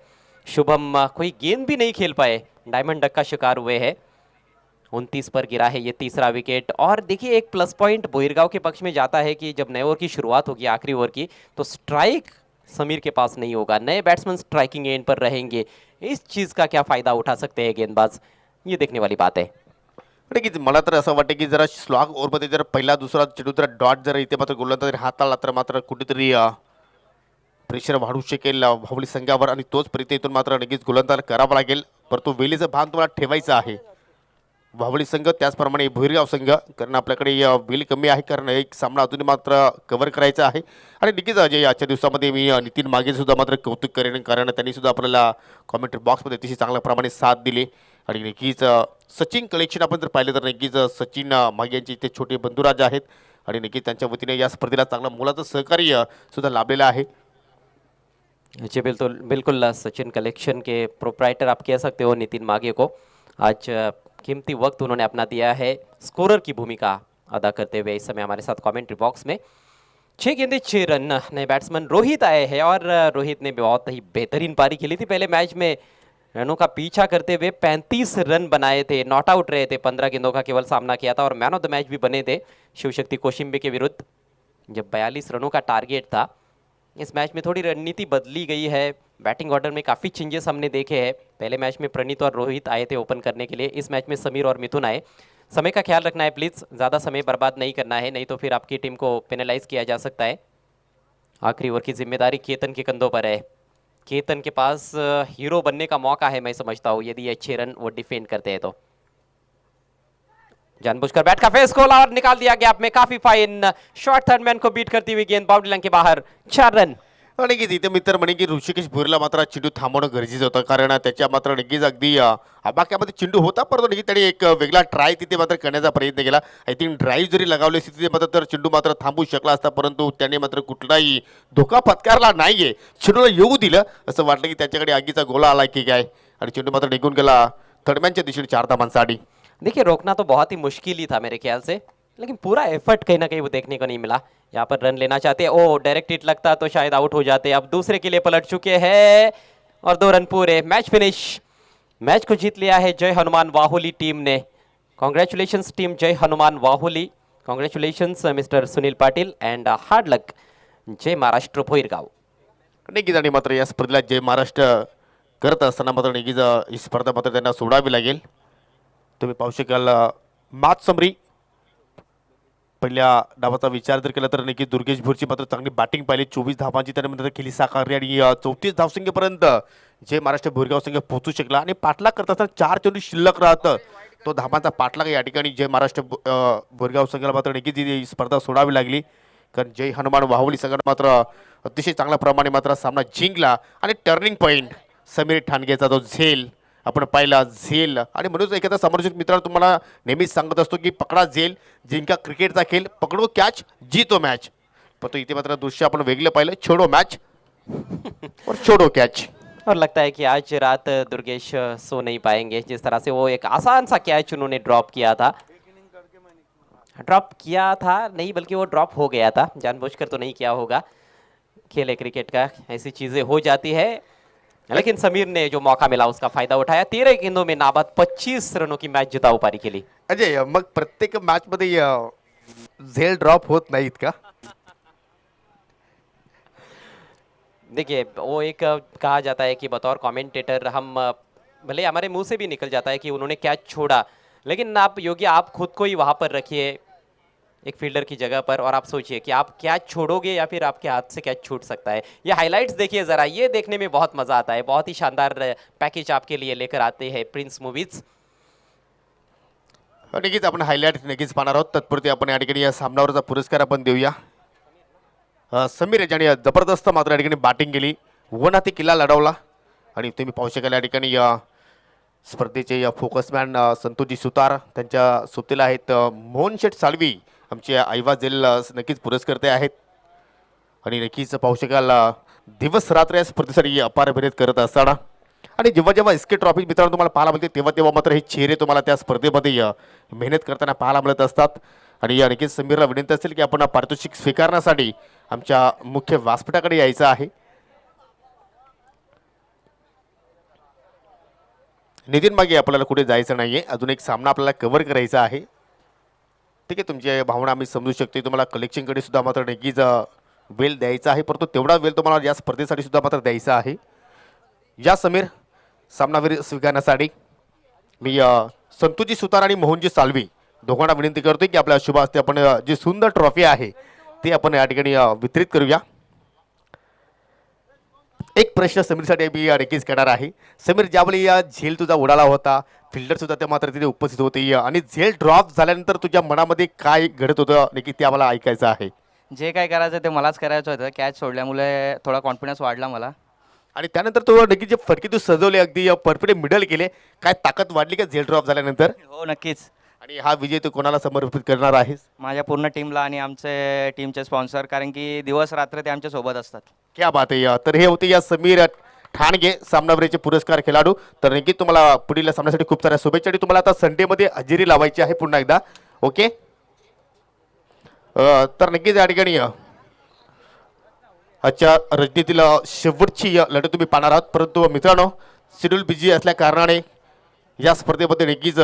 Speaker 1: शुभम कोई गेंद भी नहीं खेल पाए, डायमंड डक का शिकार हुए हैं. 29 पर गिरा है ये तीसरा विकेट. और देखिए एक प्लस पॉइंट बोहिरगांव के पक्ष में जाता है कि जब नए ओवर की शुरुआत होगी आखिरी ओवर की तो स्ट्राइक समीर के पास नहीं होगा. नए बैट्समैन स्ट्राइकिंग एंड पर रहेंगे. इस चीज़ का क्या फ़ायदा उठा सकते हैं गेंदबाज, ये देखने वाली बात है.
Speaker 2: नक्कीच मला तर असं वाटतं की जरा स्लॉग ओव्हरमध्ये जर पहिला दुसरा चेंडू जर डॉट जर इथे मात्र गोलंदाज हाताळला तर मात्र कुठेतरी प्रेशर वाढू शकेल बाहुली संघावर आणि तोच प्रयत्न इथून मात्र नक्कीच गोलंदाज करावा लागेल. परंतु वेळेचं भान तुम्हाला ठेवायचं आहे. बाहुली संघ त्याचप्रमाणे भोईरगाव संघ कारण आपल्याकडे वेळ कमी आहे कारण एक सामना अजूनही मात्र कव्हर करायचा आहे. आणि नक्कीच अजय आजच्या दिवसामध्ये मी नितीन मागे सुद्धा मात्र कौतुक करेन कारण त्यांनी सुद्धा आपल्याला कॉमेंट्री बॉक्समध्ये अतिशय चांगल्या प्रमाणे साथ दिली. आणि नक्कीच सचिन कलेक्शन आपण जर पाहिलं तर नक्कीच सचिन मागे यांचे इथे छोटे बंधुराज आहेत आणि नक्कीच त्यांच्या वतीने या स्पर्धेला चांगलं मोलाचं सहकार्य सुद्धा लाभलेलं आहे.
Speaker 1: जी बिल्कुल बिल्कुल. सचिन कलेक्शन के प्रोप्राइटर आप कह सकते हो नितिन मागे को. आज कीमती वक्त उन्होंने अपना दिया है स्कोरर की भूमिका अदा करते हुए इस समय हमारे साथ कमेंट्री बॉक्स में. 6 गेंदे 6 रन. नए बैट्समैन रोहित आए हैं और रोहित ने बहुत ही बेहतरीन पारी खेली थी. पहले मैच में रनों का पीछा करते हुए 35 रन बनाए थे. नॉट आउट रहे थे, 15 गेंदों का केवल सामना किया था और मैन ऑफ द मैच भी बने थे शिवशक्ति कोशिम्बे के विरुद्ध जब 42 रनों का टारगेट था. इस मैच में थोड़ी रणनीति बदली गई है. बैटिंग ऑर्डर में काफ़ी चेंजेस हमने देखे हैं. पहले मैच में प्रणीत और रोहित आए थे ओपन करने के लिए. इस मैच में समीर और मिथुन आए. समय का ख्याल रखना है प्लीज़, ज़्यादा समय बर्बाद नहीं करना है नहीं तो फिर आपकी टीम को पेनलाइज किया जा सकता है. आखिरी ओवर की जिम्मेदारी केतन के कंधों पर है. केतन के पास हीरो बनने का मौका है मैं समझता हूँ यदि ये 6 रन वो डिफेंड करते हैं तो. जानबूझकर बैट का फेस खोला और निकाल दिया गैप में. काफी फाइन शॉर्ट थर्ड मैन को बीट करती हुई गेंद बाउंड्री लाइन के बाहर. 4 रन.
Speaker 2: आणि की तिथे मित्र म्हणे की ऋषिकेश भोईरला मात्र चेंडू थांबवणं गरजेचं होतं कारण त्याच्या मात्र नक्कीच अगदी आबाक्यामध्ये चेंडू होता परंतु नक्कीच त्याने एक वेगळा ट्राय तिथे मात्र करण्याचा प्रयत्न केला. आय थिंक ड्राईव्ह जरी लगावली असती तिथे मात्र तर चेंडू मात्र थांबू शकला असता परंतु त्याने मात्र कुठलाही धोका पत्कारला नाहीये. चेंडूला येऊ दिलं असं वाटलं की त्याच्याकडे आगीचा गोला आला की काय आणि चेंडू मात्र निघून गेला थर्डमॅनच्या दिशेने 4 धावांसाठी.
Speaker 1: देखिए रोकना तो बहुत ही मुश्किल ही था मेरे ख्याल से, लेकिन पूरा एफर्ट कहीं ना कहीं वो देखने को नहीं मिला। यहाँ पर रन लेना चाहते, ओ डायरेक्ट हिट लगता तो शायद आउट हो जाते। अब दूसरे के लिए पलट चुके हैं और 2 रन पूरे, मैच फिनिश। मैच को जीत लिया है जय हनुमान वाहुली टीम ने। Congratulations team Jai Hanuman Vahuli, congratulations mister Sunil Patil and hard luck Jai Maharashtra Bhoirgaon.
Speaker 2: निघीज आणि मात्र या स्पर्धेला जय महाराष्ट्र करत असताना मात्र निघीज ही स्पर्धा मात्र त्यांना सोडावी लागेल. तुम्ही पाहू शकाल मॅच समरी पहिल्या डावाचा विचार जर केला तर निकी दुर्गेश भोरची मात्र चांगली बॅटिंग पाहिली. 24 धावांची त्यानंतर केली साकारली आणि 34 धावसंख्येपर्यंत जय महाराष्ट्र भोरगाव संघ पोहोचू शकला. आणि पाठलाग करत असताना 4 चेंडू शिल्लक राहतं, तो धावांचा पाठलाग या ठिकाणी जय महाराष्ट्र भोरगाव संघाला मात्र निकी ही स्पर्धा सोडावी लागली. कारण जय हनुमान वाहुली संघाने मात्र अतिशय चांगल्या प्रमाणे मात्र सामना जिंकला. आणि टर्निंग पॉईंट समीर ठाणगेचा जो झेल आपण पाहिला, झेल. आणि म्हणूनच एखादा समालोचक मित्रांनो तुम्हाला नेहमीच सांगत असतो की पकडा झेल, जिंका क्रिकेटचा खेळ, पकडो कॅच जीतो मॅच. पण तो इथे मात्र दृश्य आपण वेगळं पाहिलं, छोडो मॅच और छोडो कैच.
Speaker 1: और लगता है कि आज रात दुर्गेश सो नहीं पाएंगे, जिस तरह से वो एक आसान सा कैच उन्होंने ड्रॉप किया था. नहीं बल्कि वो ड्रॉप हो गया था, जानबूझकर तो नहीं किया होगा. खेल है क्रिकेट का, ऐसी चीज़ें हो जाती है. लेकिन समीर ने जो मौका मिला उसका फायदा उठाया. 13 गेंदों में नाबाद 25 रनों की मैच जिताऊ पारी केली.
Speaker 2: अजय, मग प्रत्येक मॅच मध्ये झेल ड्रॉप होत नाहीत का?
Speaker 1: देखिए वो एक कहा जाता है कि बतौर कमेंटेटर हम भले हमारे मुंह से भी निकल जाता है कि उन्होंने कैच छोड़ा, लेकिन आप योगी आप खुद को ही वहाँ पर रखिए एक फील्डर की जगह पर और आप सोचिए कि आप कैच छोड़ोगे या फिर आपके हाथ से कैच छूट सकता है. ये हाइलाइट्स देखिए ज़रा, ये देखने में बहुत मज़ा आता है. बहुत ही शानदार पैकेज आपके लिए लेकर आते हैं प्रिंस मूवीज.
Speaker 2: नक्कीच आपण हायलाइट नक्कीच पाहणार आहोत. तत्पूर्वी आपण या ठिकाणी या सामन्यावरचा पुरस्कार आपण देऊया. समीर याच्याने जबरदस्त मात्र या ठिकाणी बॅटिंग केली, वन हाती किल्ला लढवला. आणि तुम्ही पाहू शकाल या ठिकाणी स्पर्धेचे फोकसमॅन संतोषजी सुतार, त्यांच्या सोबतीला आहेत मोहन शेठ साळवी, आमचे आईवा जेल नक्कीच पुरस्कर्ते आहेत. आणि नक्कीच पाहू शकाल दिवस रात्र या स्पर्धेसाठी अपार मेहनत करत असताना. आणि जेव्हा जेव्हा एसके ट्रॉफी मित्रांनो तुम्हाला पाहायला मिळते तेव्हा तेव्हा मात्र हे चेहरे तुम्हाला त्या स्पर्धेमध्ये मेहनत करताना पाहायला मिळत असतात. आणि या नक्कीच समीरला विनंती असेल की आपण पारितोषिक स्वीकारण्यासाठी आमच्या मुख्य व्यासपीठाकडे यायचं आहे. नितीन मागे आपल्याला कुठे जायचं नाहीये, अजून एक सामना आपल्याला कव्हर करायचा आहे. ठीक आहे, तुमची भावना आम्ही समजू शकतो. तुम्हाला कलेक्शनकडे सुद्धा मात्र नक्कीच वेळ द्यायचा आहे, परंतु तेवढा वेळ तुम्हाला या स्पर्धेसाठी सुद्धा मात्र द्यायचा आहे. या समीर सामनावीर स्वीकारण्यासाठी मी संतोषजी सुतार आणि मोहनजी साळवी दोघांना विनंती करतोय की आपल्या शुभ हस्ते आपण जी सुंदर ट्रॉफी आहे ती आपण या ठिकाणी वितरित करूया. एक प्रश्न समीरसाठी मी नक्कीच करणार आहे. समीर, ज्यावेळी या झेल तुझा उडाला होता, फिल्डर सुद्धा ते मात्र तिथे उपस्थित होते आणि झेल ड्रॉप झाल्यानंतर तुझ्या मनामध्ये काय घडत होतं नक्की ते आम्हाला ऐकायचं आहे.
Speaker 3: जे काय करायचं ते मलाच करायचं होतं. कॅच सोडल्यामुळे थोडा कॉन्फिडन्स वाढला मला.
Speaker 2: आणि त्यानंतर तो नक्की जे फटके तू सजवले, अगदी परफेक्ट मिडल केले, काय ताकद वाढली का झेल ड्रॉप झाल्यानंतर?
Speaker 3: हो नक्कीच.
Speaker 2: आणि हा विजय तू कोणाला समर्पित करणार आहेस?
Speaker 3: माझ्या पूर्ण टीमला आणि आमचे टीमचे स्पॉन्सर, कारण की दिवस रात्र ते आमच्या सोबत असतात.
Speaker 2: क्या बात आहे. तर हे होते या समीर ठाणगे सामनावीरचे पुरस्कार खेळाडू. तर नक्की तुम्हाला पुढील सामन्यासाठी खूप साऱ्या शुभेच्छा. आणि तुम्हाला आता संडेमध्ये हजेरी लावायची आहे पुन्हा एकदा. ओके, तर नक्कीच या ठिकाणी आजच्या रजनीतील शेवटची लढत तुम्ही पाहणार आहात. परंतु मित्रांनो, शेड्यूल बिझी असल्या कारणाने या स्पर्धेमध्ये नक्कीच